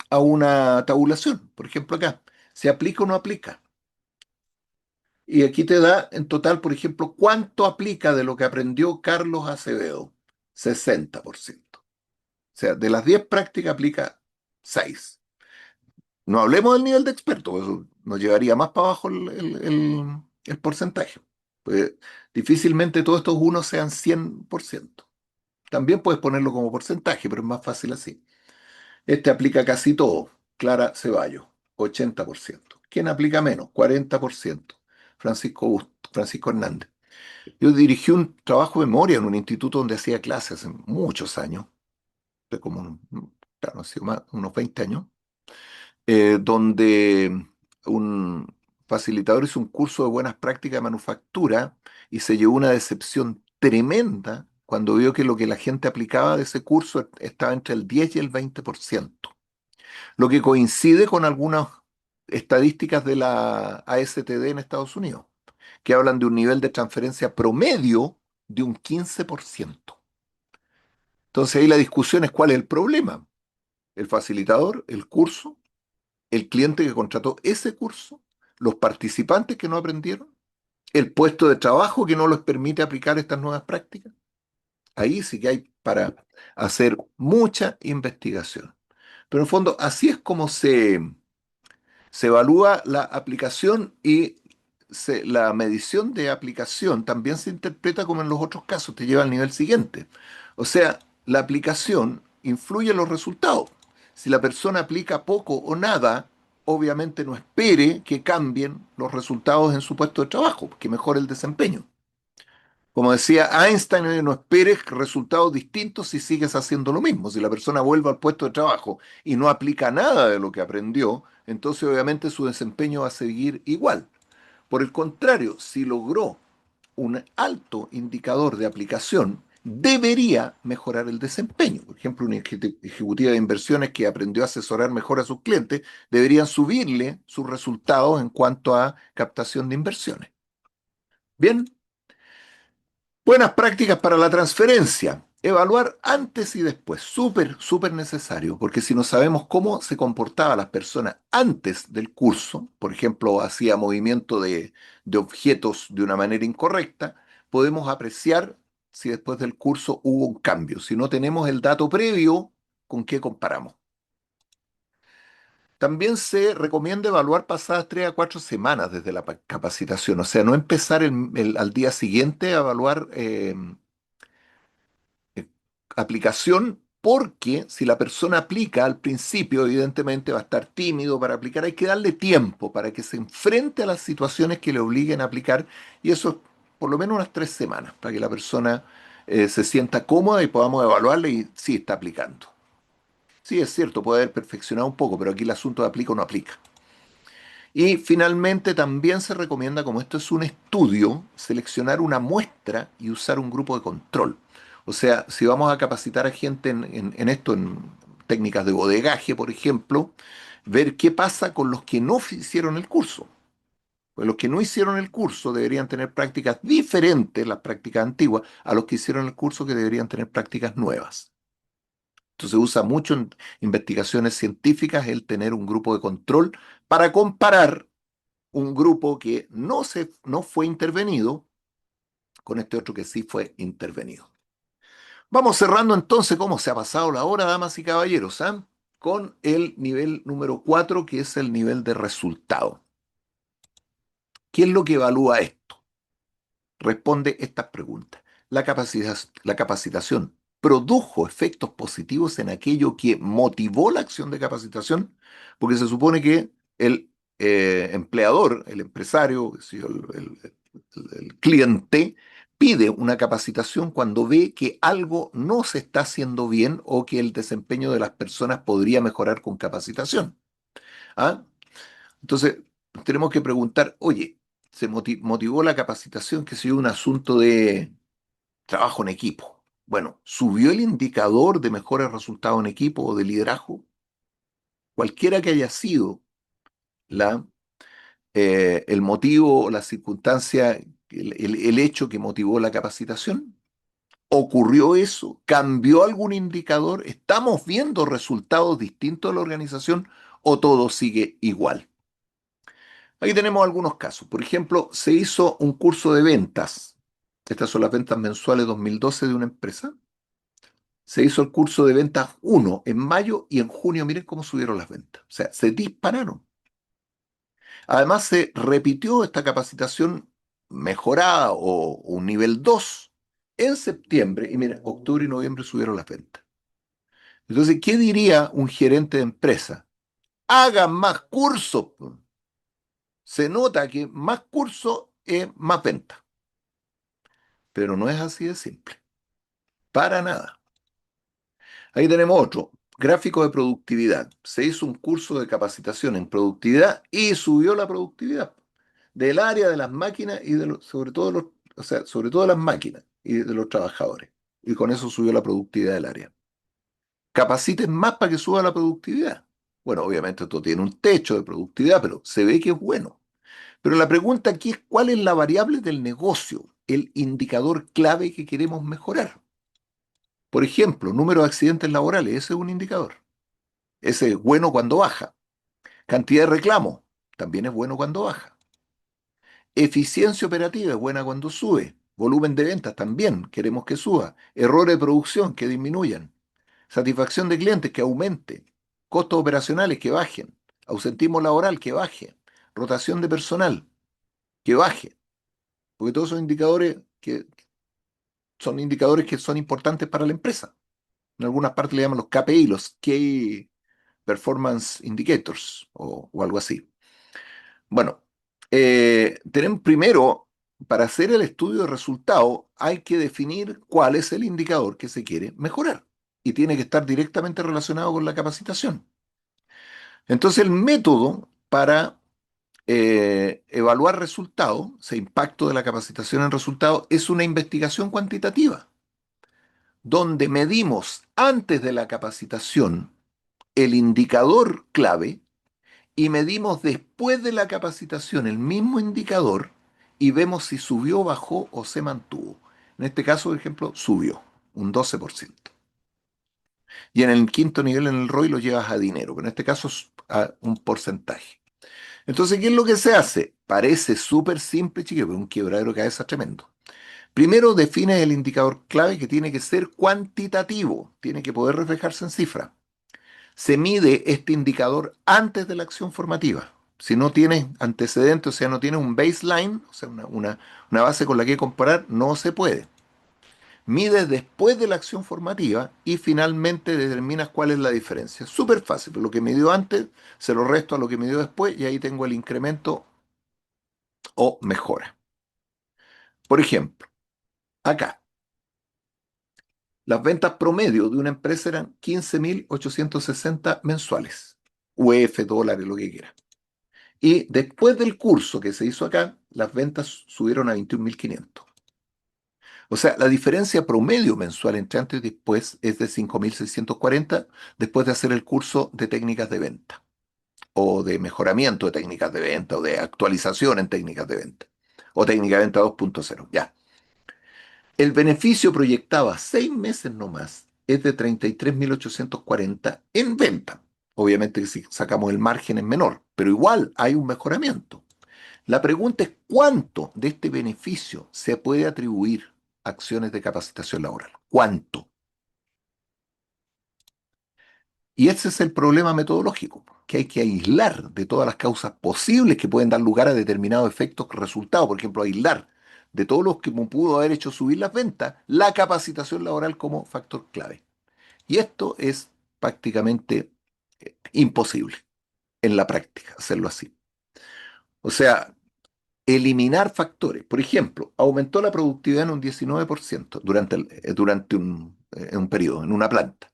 a una tabulación. Por ejemplo, acá, ¿se aplica o no aplica? Y aquí te da en total, por ejemplo, cuánto aplica de lo que aprendió Carlos Acevedo. 60%. O sea, de las 10 prácticas aplica 6. No hablemos del nivel de experto, porque eso nos llevaría más para abajo el porcentaje. Pues difícilmente todos estos unos sean 100%. También puedes ponerlo como porcentaje, pero es más fácil así. Este aplica casi todo. Clara Ceballos, 80%. ¿Quién aplica menos? 40%. Francisco Hernández. Yo dirigí un trabajo de memoria en un instituto donde hacía clases hace muchos años, de como, claro, ha sido unos 20 años, donde un facilitador hizo un curso de buenas prácticas de manufactura y se llevó una decepción tremenda cuando vio que lo que la gente aplicaba de ese curso estaba entre el 10 y el 20%, lo que coincide con algunas estadísticas de la ASTD en Estados Unidos, que hablan de un nivel de transferencia promedio de un 15%. Entonces ahí la discusión es cuál es el problema: el facilitador, el curso, el cliente que contrató ese curso, los participantes que no aprendieron, el puesto de trabajo que no les permite aplicar estas nuevas prácticas. Ahí sí que hay para hacer mucha investigación. Pero en el fondo, así es como se evalúa la aplicación, y la medición de aplicación también se interpreta como en los otros casos, te lleva al nivel siguiente. O sea, la aplicación influye en los resultados. Si la persona aplica poco o nada, obviamente no espere que cambien los resultados en su puesto de trabajo, que mejore el desempeño. Como decía Einstein, no esperes resultados distintos si sigues haciendo lo mismo. Si la persona vuelve al puesto de trabajo y no aplica nada de lo que aprendió, entonces obviamente su desempeño va a seguir igual. Por el contrario, si logró un alto indicador de aplicación, debería mejorar el desempeño. Por ejemplo, una ejecutiva de inversiones que aprendió a asesorar mejor a sus clientes, deberían subirle sus resultados en cuanto a captación de inversiones. Bien. Buenas prácticas para la transferencia. Evaluar antes y después. Súper, súper necesario, porque si no sabemos cómo se comportaban las personas antes del curso, por ejemplo, hacía movimiento de objetos de una manera incorrecta, podemos apreciar si después del curso hubo un cambio. Si no tenemos el dato previo, ¿con qué comparamos? También se recomienda evaluar pasadas 3 a 4 semanas desde la capacitación, o sea, no empezar al día siguiente a evaluar eh, aplicación, porque si la persona aplica al principio, evidentemente va a estar tímido para aplicar. Hay que darle tiempo para que se enfrente a las situaciones que le obliguen a aplicar, y eso es por lo menos unas 3 semanas, para que la persona se sienta cómoda y podamos evaluarle y sí está aplicando. Sí, es cierto, puede haber perfeccionado un poco, pero aquí el asunto de aplica o no aplica. Y finalmente también se recomienda, como esto es un estudio, seleccionar una muestra y usar un grupo de control. O sea, si vamos a capacitar a gente en esto, en técnicas de bodegaje, por ejemplo, ver qué pasa con los que no hicieron el curso. Pues los que no hicieron el curso deberían tener prácticas diferentes, las prácticas antiguas, a los que hicieron el curso, que deberían tener prácticas nuevas. Entonces se usa mucho en investigaciones científicas el tener un grupo de control para comparar un grupo que no fue intervenido con este otro que sí fue intervenido. Vamos cerrando entonces cómo se ha pasado la hora, damas y caballeros, ¿ah? Con el nivel número 4, que es el nivel de resultado. ¿Qué es lo que evalúa esto? Responde estas preguntas. La capacitación produjo efectos positivos en aquello que motivó la acción de capacitación, porque se supone que el empleador, el empresario, el cliente, pide una capacitación cuando ve que algo no se está haciendo bien o que el desempeño de las personas podría mejorar con capacitación. ¿Ah? Entonces, tenemos que preguntar, oye, ¿se motivó la capacitación, que sea un asunto de trabajo en equipo? Bueno, ¿subió el indicador de mejores resultados en equipo o de liderazgo? Cualquiera que haya sido el motivo o la circunstancia, el hecho que motivó la capacitación. ¿Ocurrió eso? ¿Cambió algún indicador? ¿Estamos viendo resultados distintos de la organización o todo sigue igual? Aquí tenemos algunos casos. Por ejemplo, se hizo un curso de ventas. Estas son las ventas mensuales 2012 de una empresa. Se hizo el curso de ventas 1 en mayo y en junio, miren cómo subieron las ventas. O sea, se dispararon. Además, se repitió esta capacitación mejorada o un nivel 2 En septiembre, y mira, octubre y noviembre subieron las ventas. Entonces, ¿qué diría un gerente de empresa? Hagan más cursos. Se nota que más cursos es más venta, pero no es así de simple, para nada. Ahí tenemos otro, gráfico de productividad. Se hizo un curso de capacitación en productividad y subió la productividad del área de las máquinas y sobre todo o sea, sobre todo de las máquinas y de los trabajadores. Y con eso subió la productividad del área. Capaciten más para que suba la productividad. Bueno, obviamente esto tiene un techo de productividad, pero se ve que es bueno. Pero la pregunta aquí es cuál es la variable del negocio, el indicador clave que queremos mejorar. Por ejemplo, número de accidentes laborales, ese es un indicador. Ese es bueno cuando baja. Cantidad de reclamos, también es bueno cuando baja. Eficiencia operativa es buena cuando sube. Volumen de ventas también queremos que suba. Errores de producción que disminuyan. Satisfacción de clientes que aumente. Costos operacionales que bajen. Ausentismo laboral que baje. Rotación de personal que baje. Porque todos son indicadores que son importantes para la empresa. En algunas partes le llaman los KPI, los Key Performance Indicators o algo así. Bueno, tenemos primero, para hacer el estudio de resultado, hay que definir cuál es el indicador que se quiere mejorar y tiene que estar directamente relacionado con la capacitación. Entonces, el método para evaluar resultados, ese impacto de la capacitación en resultados, es una investigación cuantitativa, donde medimos antes de la capacitación el indicador clave y medimos después de la capacitación el mismo indicador y vemos si subió, bajó o se mantuvo. En este caso, por ejemplo, subió un 12%. Y en el quinto nivel, en el ROI, lo llevas a dinero, pero en este caso es a un porcentaje. Entonces, ¿qué es lo que se hace? Parece súper simple, chiquillo, pero un quebradero de cabeza tremendo. Primero define el indicador clave que tiene que ser cuantitativo, tiene que poder reflejarse en cifra. Se mide este indicador antes de la acción formativa. Si no tienes antecedentes, o sea, no tienes un baseline, o sea, una base con la que comparar, no se puede. Mides después de la acción formativa y finalmente determinas cuál es la diferencia. Súper fácil, lo que midió antes se lo resto a lo que midió después y ahí tengo el incremento o mejora. Por ejemplo, acá, las ventas promedio de una empresa eran 15.860 mensuales, UF, dólares, lo que quiera. Y después del curso que se hizo acá, las ventas subieron a 21.500. O sea, la diferencia promedio mensual entre antes y después es de 5.640 después de hacer el curso de técnicas de venta o de mejoramiento de técnicas de venta o de actualización en técnicas de venta o técnica de venta 2.0. Ya. El beneficio proyectado a 6 meses nomás es de 33.840 en venta. Obviamente que si sacamos el margen es menor, pero igual hay un mejoramiento. La pregunta es cuánto de este beneficio se puede atribuir a acciones de capacitación laboral. ¿Cuánto? Y ese es el problema metodológico, que hay que aislar de todas las causas posibles que pueden dar lugar a determinados efectos resultados. Por ejemplo, aislar de todos los que pudo haber hecho subir las ventas, la capacitación laboral como factor clave. Y esto es prácticamente imposible en la práctica, hacerlo así. O sea, eliminar factores. Por ejemplo, aumentó la productividad en un 19% durante un periodo, en una planta.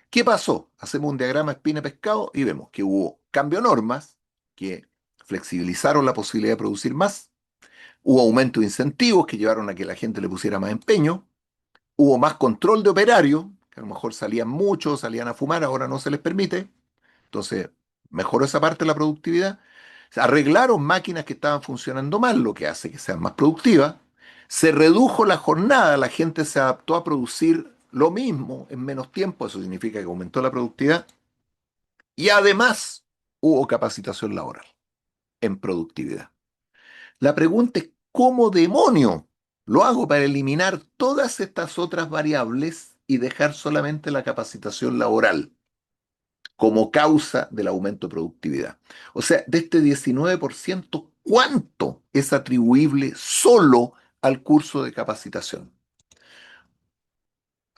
¿Qué pasó? Hacemos un diagrama espina-pescado y vemos que hubo cambio de normas que flexibilizaron la posibilidad de producir más, hubo aumento de incentivos que llevaron a que la gente le pusiera más empeño, hubo más control de operarios, que a lo mejor salían muchos, salían a fumar, ahora no se les permite, entonces mejoró esa parte de la productividad. Se arreglaron máquinas que estaban funcionando mal, lo que hace que sean más productivas. Se redujo la jornada, la gente se adaptó a producir lo mismo en menos tiempo, eso significa que aumentó la productividad. Y además hubo capacitación laboral en productividad. La pregunta es, ¿cómo demonio lo hago para eliminar todas estas otras variables y dejar solamente la capacitación laboral como causa del aumento de productividad? O sea, de este 19%, ¿cuánto es atribuible solo al curso de capacitación?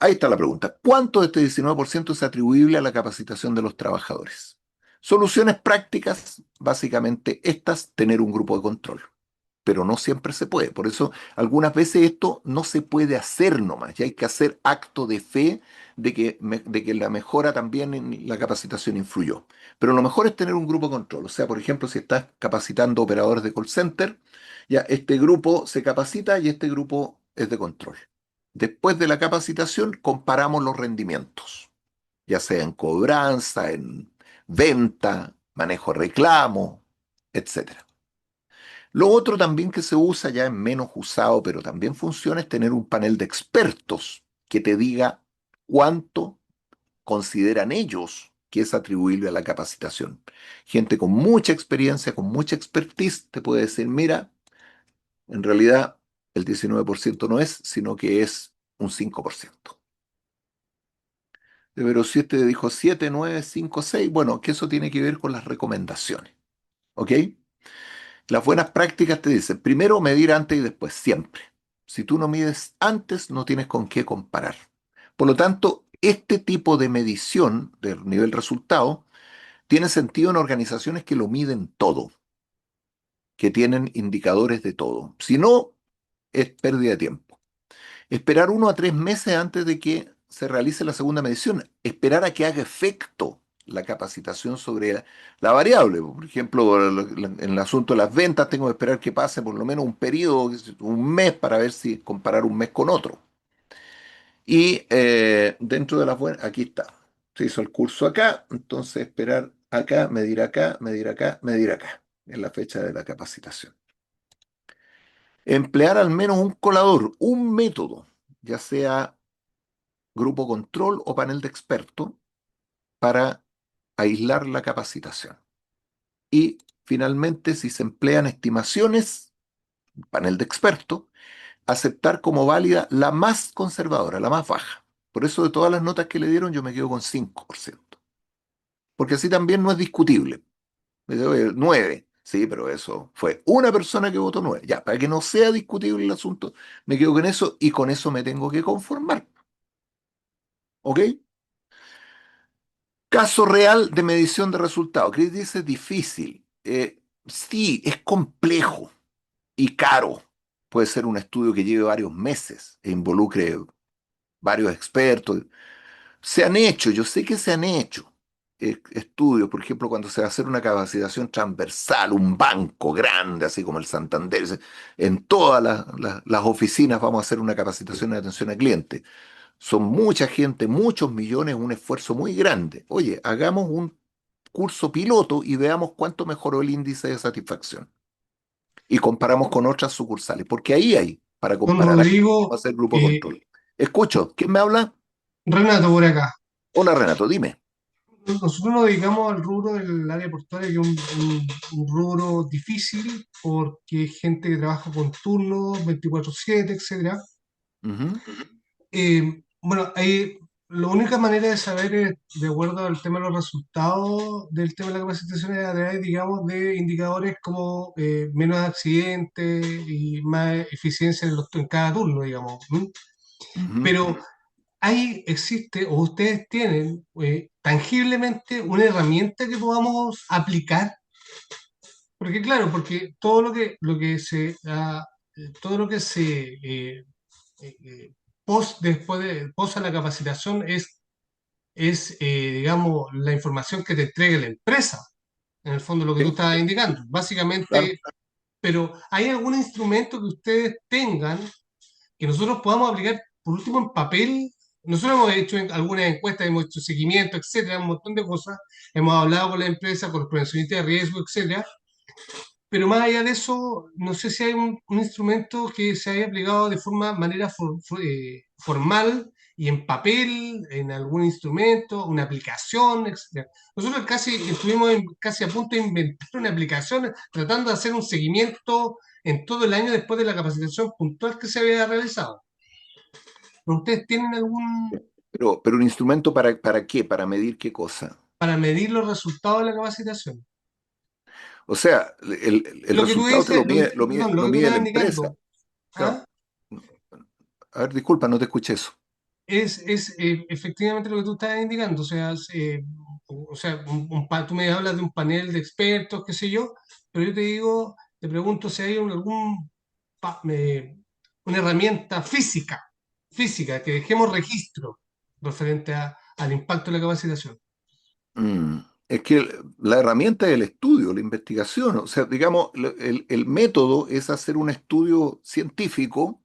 ahí está la pregunta. ¿Cuánto de este 19% es atribuible a la capacitación de los trabajadores? Soluciones prácticas, básicamente estas, tener un grupo de control, pero no siempre se puede. Por eso algunas veces esto no se puede hacer nomás, y hay que hacer acto de fe de que la mejora también en la capacitación influyó. Pero lo mejor es tener un grupo de control. O sea, por ejemplo, si estás capacitando operadores de call center, ya este grupo se capacita y este grupo es de control. Después de la capacitación, comparamos los rendimientos, ya sea en cobranza, en venta, manejo de reclamo, etcétera. Lo otro también que se usa, ya es menos usado, pero también funciona, es tener un panel de expertos que te diga cuánto consideran ellos que es atribuible a la capacitación. Gente con mucha experiencia, con mucha expertise, te puede decir, mira, en realidad el 19% no es, sino que es un 5%. Pero si este dijo 7, 9, 5, 6, bueno, que eso tiene que ver con las recomendaciones. ¿Ok? Las buenas prácticas te dicen, primero medir antes y después, siempre. Si tú no mides antes, no tienes con qué comparar. Por lo tanto, este tipo de medición del nivel resultado tiene sentido en organizaciones que lo miden todo, que tienen indicadores de todo. Si no, es pérdida de tiempo. Esperar 1 a 3 meses antes de que se realice la segunda medición. Esperar a que haga efecto la capacitación sobre la variable. Por ejemplo, en el asunto de las ventas, tengo que esperar que pase por lo menos un periodo, un mes, para ver si comparar un mes con otro. Y dentro de las buenas, aquí está. Se hizo el curso acá, entonces esperar acá, medir acá, medir acá, medir acá. Es la fecha de la capacitación. Emplear al menos un colador, un método, ya sea grupo control o panel de expertos, para aislar la capacitación. Y finalmente, si se emplean estimaciones, panel de expertos, aceptar como válida la más conservadora, la más baja. Por eso de todas las notas que le dieron yo me quedo con 5%. Porque así también no es discutible. Me dice, oye, 9. Sí, pero eso fue una persona que votó 9. Ya, para que no sea discutible el asunto, me quedo con eso y con eso me tengo que conformar. ¿Ok? Caso real de medición de resultados. Chris dice difícil. Sí, es complejo y caro. Puede ser un estudio que lleve varios meses e involucre varios expertos. Se han hecho, yo sé que se han hecho estudios, por ejemplo, cuando se va a hacer una capacitación transversal, un banco grande, así como el Santander, en todas las oficinas vamos a hacer una capacitación de atención al cliente. Son mucha gente, muchos millones, un esfuerzo muy grande. Oye, hagamos un curso piloto y veamos cuánto mejoró el índice de satisfacción. Y comparamos con otras sucursales, porque ahí hay para Don comparar. Aquí vamos a Rodrigo, hacer grupo de control. Escucho, ¿quién me habla? Renato por acá. Hola Renato, dime. Nosotros nos dedicamos al rubro del área portuaria, que es un rubro difícil porque hay gente que trabaja con turnos 24/7, etcétera. Ujú, Bueno, la única manera de saber, de acuerdo al tema de los resultados del tema de la capacitación, es a través, digamos, de indicadores como menos accidentes y más eficiencia en cada turno, digamos. ¿M? ujú. Pero existe, o ustedes tienen tangiblemente una herramienta que podamos aplicar, porque claro, porque todo lo que se post a la capacitación digamos, la información que te entrega la empresa, en el fondo lo que tú Sí, estabas indicando, claro. básicamente. Pero ¿hay algún instrumento que ustedes tengan que nosotros podamos aplicar, por último, en papel? Nosotros hemos hecho algunas encuestas, hemos hecho seguimiento, etcétera, un montón de cosas, hemos hablado con la empresa, con los prevencionistas de riesgo, etcétera, pero más allá de eso, no sé si hay un instrumento que se haya aplicado de manera formal y en papel, en algún instrumento, una aplicación, etcétera. Nosotros estuvimos casi a punto de inventar una aplicación tratando de hacer un seguimiento en todo el año después de la capacitación puntual que se había realizado. ¿Pero ustedes tienen algún Pero un instrumento para qué, para medir qué cosa. para medir los resultados de la capacitación? O sea, el Lo que tú resultado te dices, lo lo que tú mide estás la empresa. indicando. Claro. ¿Ah? A ver, disculpa, no te escuché eso. efectivamente lo que tú estás indicando. Tú me hablas de un panel de expertos, qué sé yo, pero yo te digo, te pregunto si hay pa- me- una herramienta física, que dejemos registro referente al impacto de la capacitación. Mm, Es que la herramienta es el estudio, la investigación. O sea, digamos, el método es hacer un estudio científico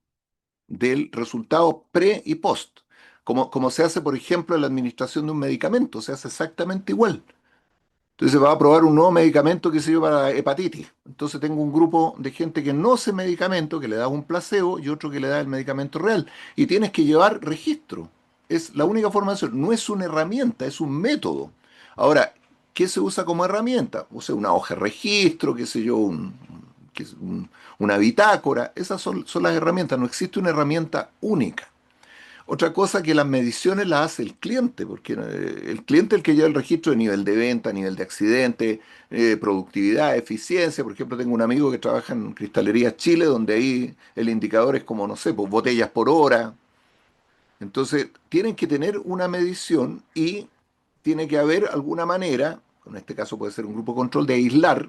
del resultado pre y post. Como se hace, por ejemplo, en la administración de un medicamento, se hace exactamente igual. Entonces va a probar un nuevo medicamento, que sé yo, para hepatitis. Entonces tengo un grupo de gente que no hace medicamento, que le da un placebo, y otro que le da el medicamento real. Y tienes que llevar registro. Es la única formación. No es una herramienta, es un método. Ahora, ¿qué se usa como herramienta? O sea, una hoja de registro, qué sé yo, una bitácora. Esas son las herramientas. No existe una herramienta única. Otra cosa, que las mediciones las hace el cliente, porque el cliente es el que lleva el registro de nivel de venta, nivel de accidente, productividad, eficiencia. Por ejemplo, tengo un amigo que trabaja en Cristalería Chile, donde ahí el indicador es como, no sé, pues botellas por hora. Entonces, tienen que tener una medición y tiene que haber alguna manera, en este caso puede ser un grupo control, de aislar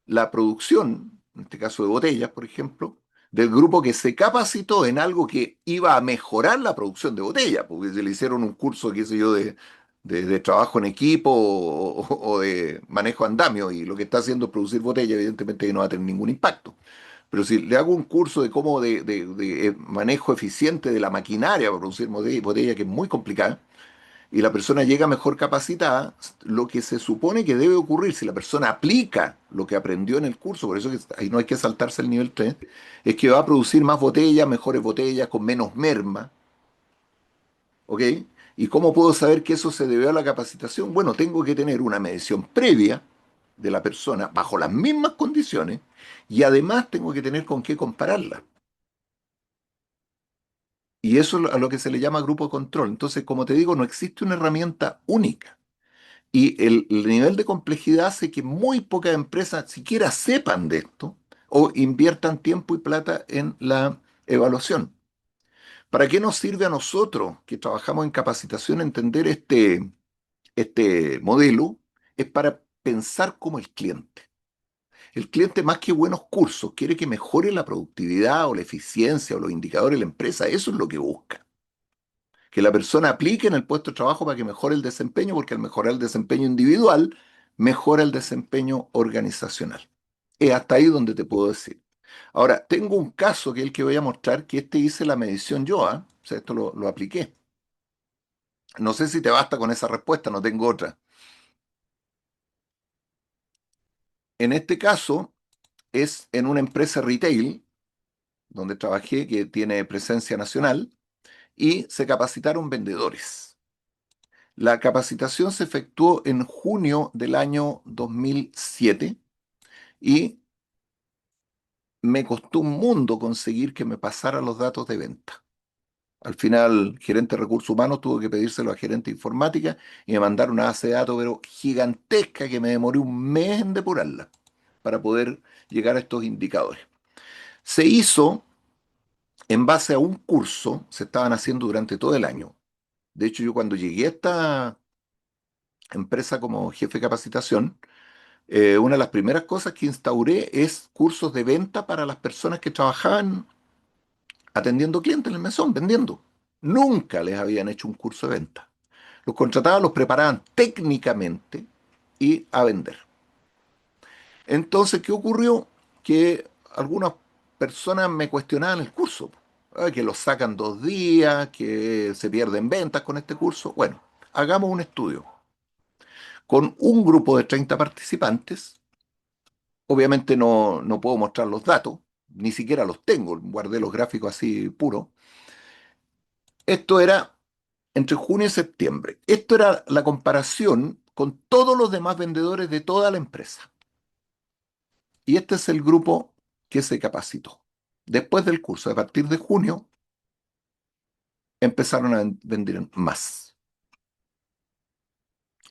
la producción, en este caso de botellas, por ejemplo, del grupo que se capacitó en algo que iba a mejorar la producción de botellas, porque se le hicieron un curso, qué sé yo, de trabajo en equipo o de manejo andamio, y lo que está haciendo es producir botellas, evidentemente que no va a tener ningún impacto. Pero si le hago un curso de cómo de manejo eficiente de la maquinaria para producir botella, que es muy complicada, y la persona llega mejor capacitada, lo que se supone que debe ocurrir si la persona aplica lo que aprendió en el curso, por eso que ahí no hay que saltarse el nivel 3, es que va a producir más botellas, mejores botellas, con menos merma, ¿ok? ¿Y cómo puedo saber que eso se debió a la capacitación? Bueno, tengo que tener una medición previa de la persona bajo las mismas condiciones, y además tengo que tener con qué compararla. Y eso es a lo que se le llama grupo de control. Entonces, como te digo, no existe una herramienta única. Y el nivel de complejidad hace que muy pocas empresas siquiera sepan de esto o inviertan tiempo y plata en la evaluación. ¿Para qué nos sirve a nosotros que trabajamos en capacitación entender este modelo? Es para pensar como el cliente. El cliente, más que buenos cursos, quiere que mejore la productividad o la eficiencia o los indicadores de la empresa. Eso es lo que busca. Que la persona aplique en el puesto de trabajo para que mejore el desempeño, porque al mejorar el desempeño individual, mejora el desempeño organizacional. Es hasta ahí donde te puedo decir. Ahora, tengo un caso que es el que voy a mostrar, que hice la medición yo, ¿ah? O sea, esto lo apliqué. No sé si te basta con esa respuesta, no tengo otra. En este caso, es en una empresa retail, donde trabajé, que tiene presencia nacional, y se capacitaron vendedores. La capacitación se efectuó en junio del año 2007 y me costó un mundo conseguir que me pasara los datos de venta. Al final, gerente de recursos humanos tuvo que pedírselo a gerente de informática y me mandaron una base de datos, pero gigantesca, que me demoré un mes en depurarla para poder llegar a estos indicadores. Se hizo en base a un curso, se estaban haciendo durante todo el año. De hecho, yo cuando llegué a esta empresa como jefe de capacitación, una de las primeras cosas que instauré es cursos de venta para las personas que trabajaban atendiendo clientes en el mesón, vendiendo. Nunca les habían hecho un curso de venta. Los contrataban, los preparaban técnicamente y a vender. Entonces, ¿qué ocurrió? Que algunas personas me cuestionaban el curso. Que lo sacan 2 días, que se pierden ventas con este curso. Bueno, hagamos un estudio. Con un grupo de 30 participantes, obviamente no puedo mostrar los datos, ni siquiera los tengo, guardé los gráficos así puros. Esto era entre junio y septiembre. Esto era la comparación con todos los demás vendedores de toda la empresa. Y este es el grupo que se capacitó. Después del curso, a partir de junio, empezaron a vender más.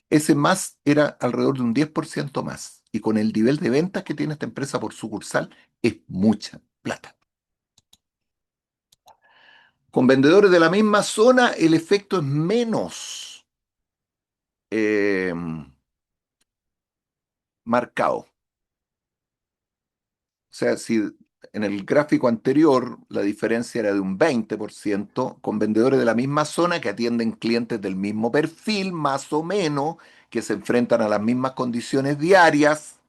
Ese más era alrededor de un 10% más. Y con el nivel de ventas que tiene esta empresa por sucursal, es mucha plata. Con vendedores de la misma zona, el efecto es menos eh, marcado. O sea, si en el gráfico anterior la diferencia era de un 20%, con vendedores de la misma zona que atienden clientes del mismo perfil, más o menos, que se enfrentan a las mismas condiciones diarias,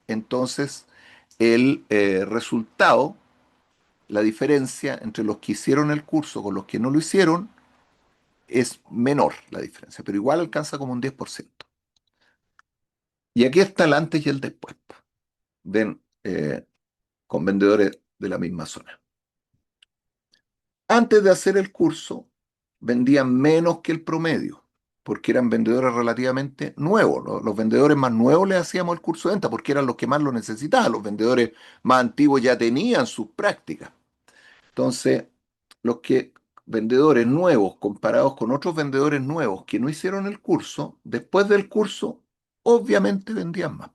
entonces el resultado, la diferencia entre los que hicieron el curso con los que no lo hicieron, es menor la diferencia, pero igual alcanza como un 10%. Y aquí está el antes y el después. Ven, con vendedores de la misma zona. Antes de hacer el curso, vendían menos que el promedio, porque eran vendedores relativamente nuevos. Los vendedores más nuevos les hacíamos el curso de venta, porque eran los que más lo necesitaban. Los vendedores más antiguos ya tenían sus prácticas. Entonces, los que vendedores nuevos comparados con otros vendedores nuevos que no hicieron el curso, después del curso, obviamente vendían más.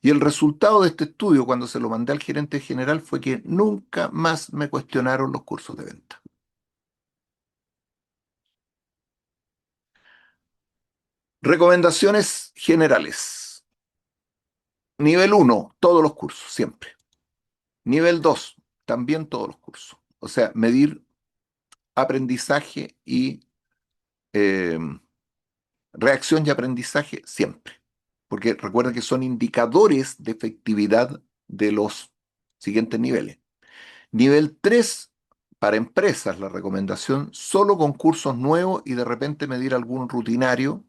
Y el resultado de este estudio, cuando se lo mandé al gerente general, fue que nunca más me cuestionaron los cursos de venta. Recomendaciones generales. Nivel 1, todos los cursos, siempre. Nivel 2, también todos los cursos. O sea, medir aprendizaje y eh, reacción y aprendizaje siempre. Porque recuerda que son indicadores de efectividad de los siguientes niveles. Nivel 3 para empresas, la recomendación, solo con cursos nuevos y de repente medir algún rutinario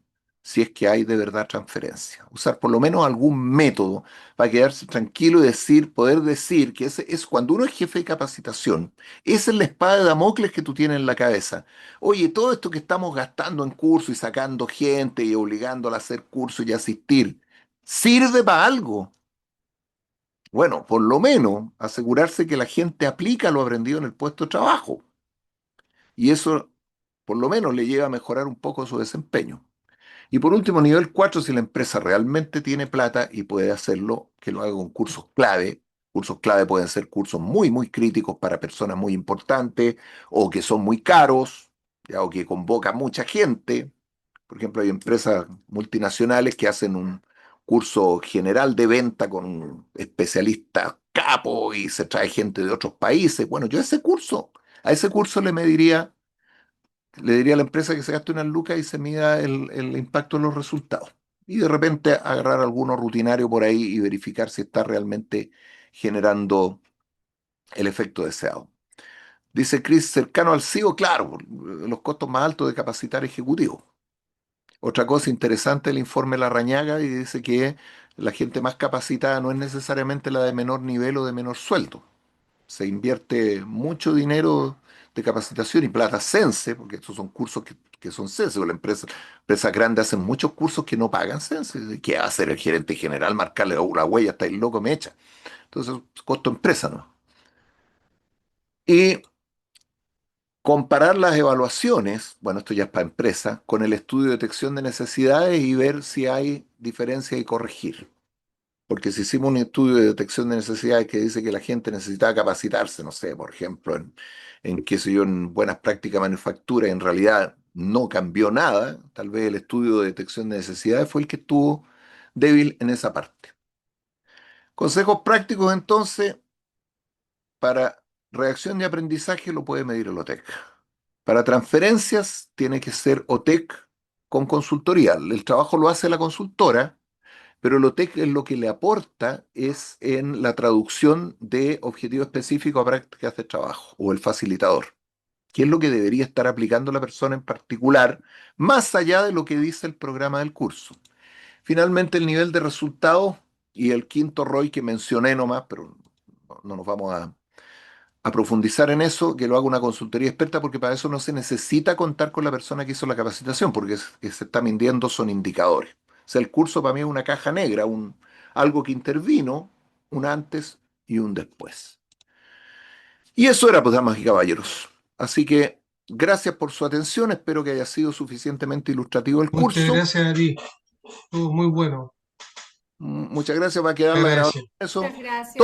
si es que hay de verdad transferencia. Usar por lo menos algún método para quedarse tranquilo y poder decir que ese es cuando uno es jefe de capacitación, esa es la espada de Damocles que tú tienes en la cabeza. Oye, todo esto que estamos gastando en cursos y sacando gente y obligándola a hacer cursos y asistir, ¿sirve para algo? Bueno, por lo menos asegurarse que la gente aplica lo aprendido en el puesto de trabajo. Y eso, por lo menos, le lleva a mejorar un poco su desempeño. Y por último, nivel 4, si la empresa realmente tiene plata y puede hacerlo, que lo haga con cursos clave. Cursos clave pueden ser cursos muy, muy críticos para personas muy importantes o que son muy caros, ya, o que convocan mucha gente. Por ejemplo, hay empresas multinacionales que hacen un curso general de venta con especialistas capo y se trae gente de otros países. Bueno, yo a ese curso le diría a la empresa que se gaste unas lucas y se mida el impacto de los resultados. Y de repente agarrar alguno rutinario por ahí y verificar si está realmente generando el efecto deseado. Dice Chris, cercano al CEO, claro, por los costos más altos de capacitar ejecutivos. Otra cosa interesante, el informe Larrañaga y dice que la gente más capacitada no es necesariamente la de menor nivel o de menor sueldo. Se invierte mucho dinero de capacitación y plata Sense, porque estos son cursos que son Sense, o empresas grandes hacen muchos cursos que no pagan Sense. ¿Qué va a hacer el gerente general? Marcarle la huella, está el loco, me echa. Entonces, costo empresa, ¿no? Y comparar las evaluaciones, bueno, esto ya es para empresa, con el estudio de detección de necesidades y ver si hay diferencia y corregir. Porque si hicimos un estudio de detección de necesidades que dice que la gente necesitaba capacitarse, no sé, por ejemplo, en qué sé yo, en buenas prácticas de manufactura, y en realidad no cambió nada, tal vez el estudio de detección de necesidades fue el que estuvo débil en esa parte. Consejos prácticos entonces, para reacción de aprendizaje lo puede medir el OTEC. Para transferencias tiene que ser OTEC con consultoría. El trabajo lo hace la consultora, pero el OTEC es lo que le aporta es en la traducción de objetivos específicos a prácticas de trabajo o el facilitador, que es lo que debería estar aplicando la persona en particular, más allá de lo que dice el programa del curso. Finalmente, el nivel de resultados y el quinto ROI que mencioné nomás, pero no nos vamos a profundizar en eso, que lo haga una consultoría experta, porque para eso no se necesita contar con la persona que hizo la capacitación, porque que se está midiendo son indicadores. O sea, el curso para mí es una caja negra, algo que intervino, un antes y un después. Y eso era, pues, damas y caballeros. Así que gracias por su atención, espero que haya sido suficientemente ilustrativo el Muchas curso. gracias a ti. Estuvo muy bueno. Muchas gracias, va a quedar la grabación Agradecido. de eso. Muchas gracias.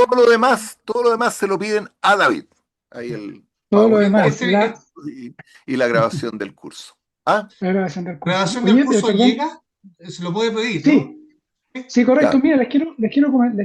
Todo lo demás se lo piden a David. Ahí Todo lo PowerPoint demás, Ese, y la grabación del curso. Ah, la grabación del curso. grabación del Oye, curso perdón, llega, se lo puede pedir, ¿no? sí, sí, correcto. ya. Mira, les quiero comentar.